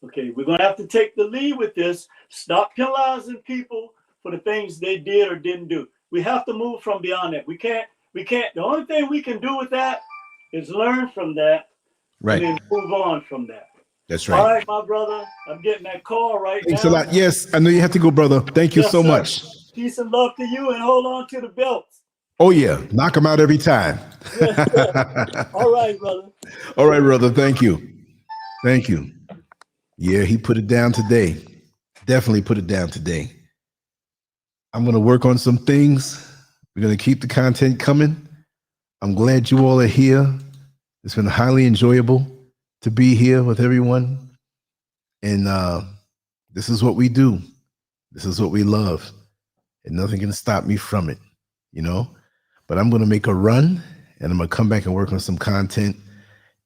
Okay, we're going to have to take the lead with this. Stop penalizing people for the things they did or didn't do. We have to move from beyond that. We can't, the only thing we can do with that is learn from that, right, and then move on from that. That's right. All right, my brother, I'm getting that call right Thanks now. a lot. Yes, I know you have to go, brother. Thank you so much. Peace and love to you, and hold on to the belts. Oh, yeah. Knock them out every time. All right, brother. All right, brother. Thank you. Thank you. Yeah, he put it down today. Definitely put it down today. I'm going to work on some things. We're going to keep the content coming. I'm glad you all are here. It's been highly enjoyable to be here with everyone. And this is what we do. This is what we love. And nothing can stop me from it, you know? But I'm going to make a run, and I'm going to come back and work on some content.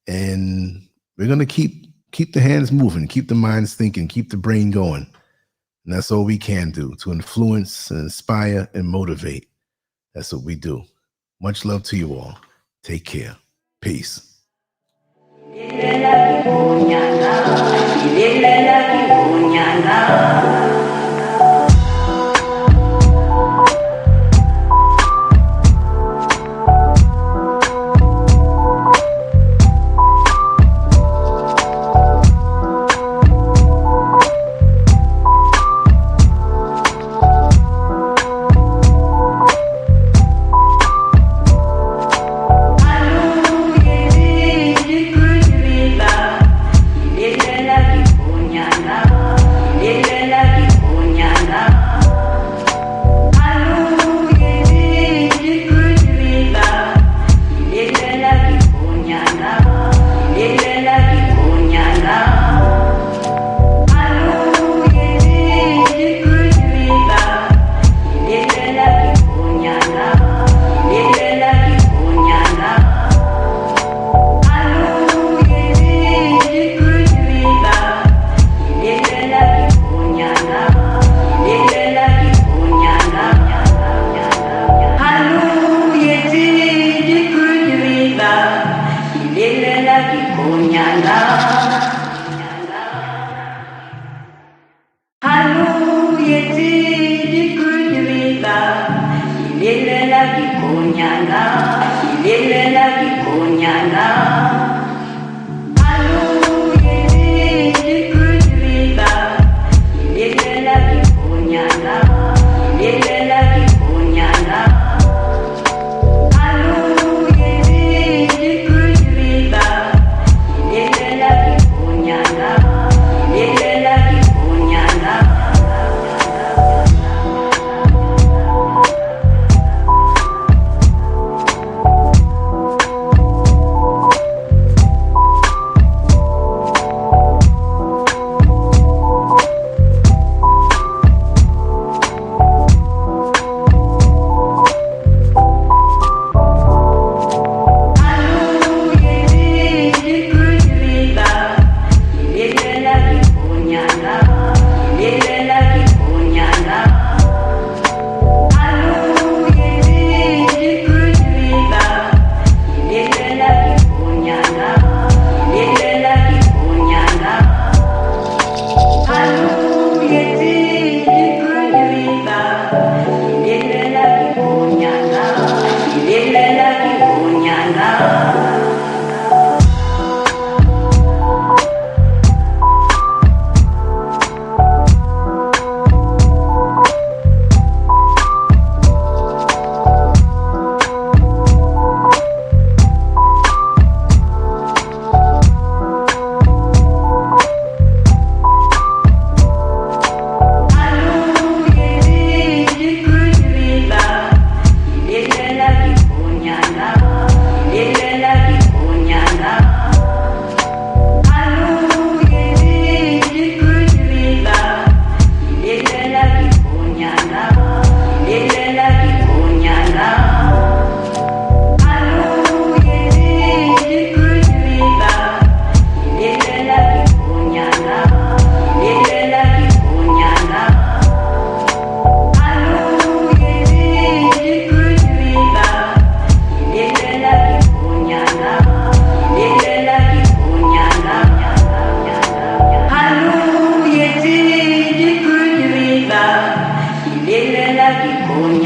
And we're going to keep the hands moving, keep the minds thinking, keep the brain going. And that's all we can do, to influence and inspire and motivate. That's what we do. Much love to you all. Take care. Peace.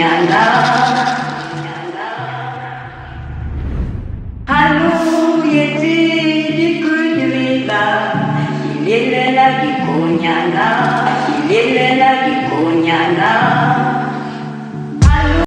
I love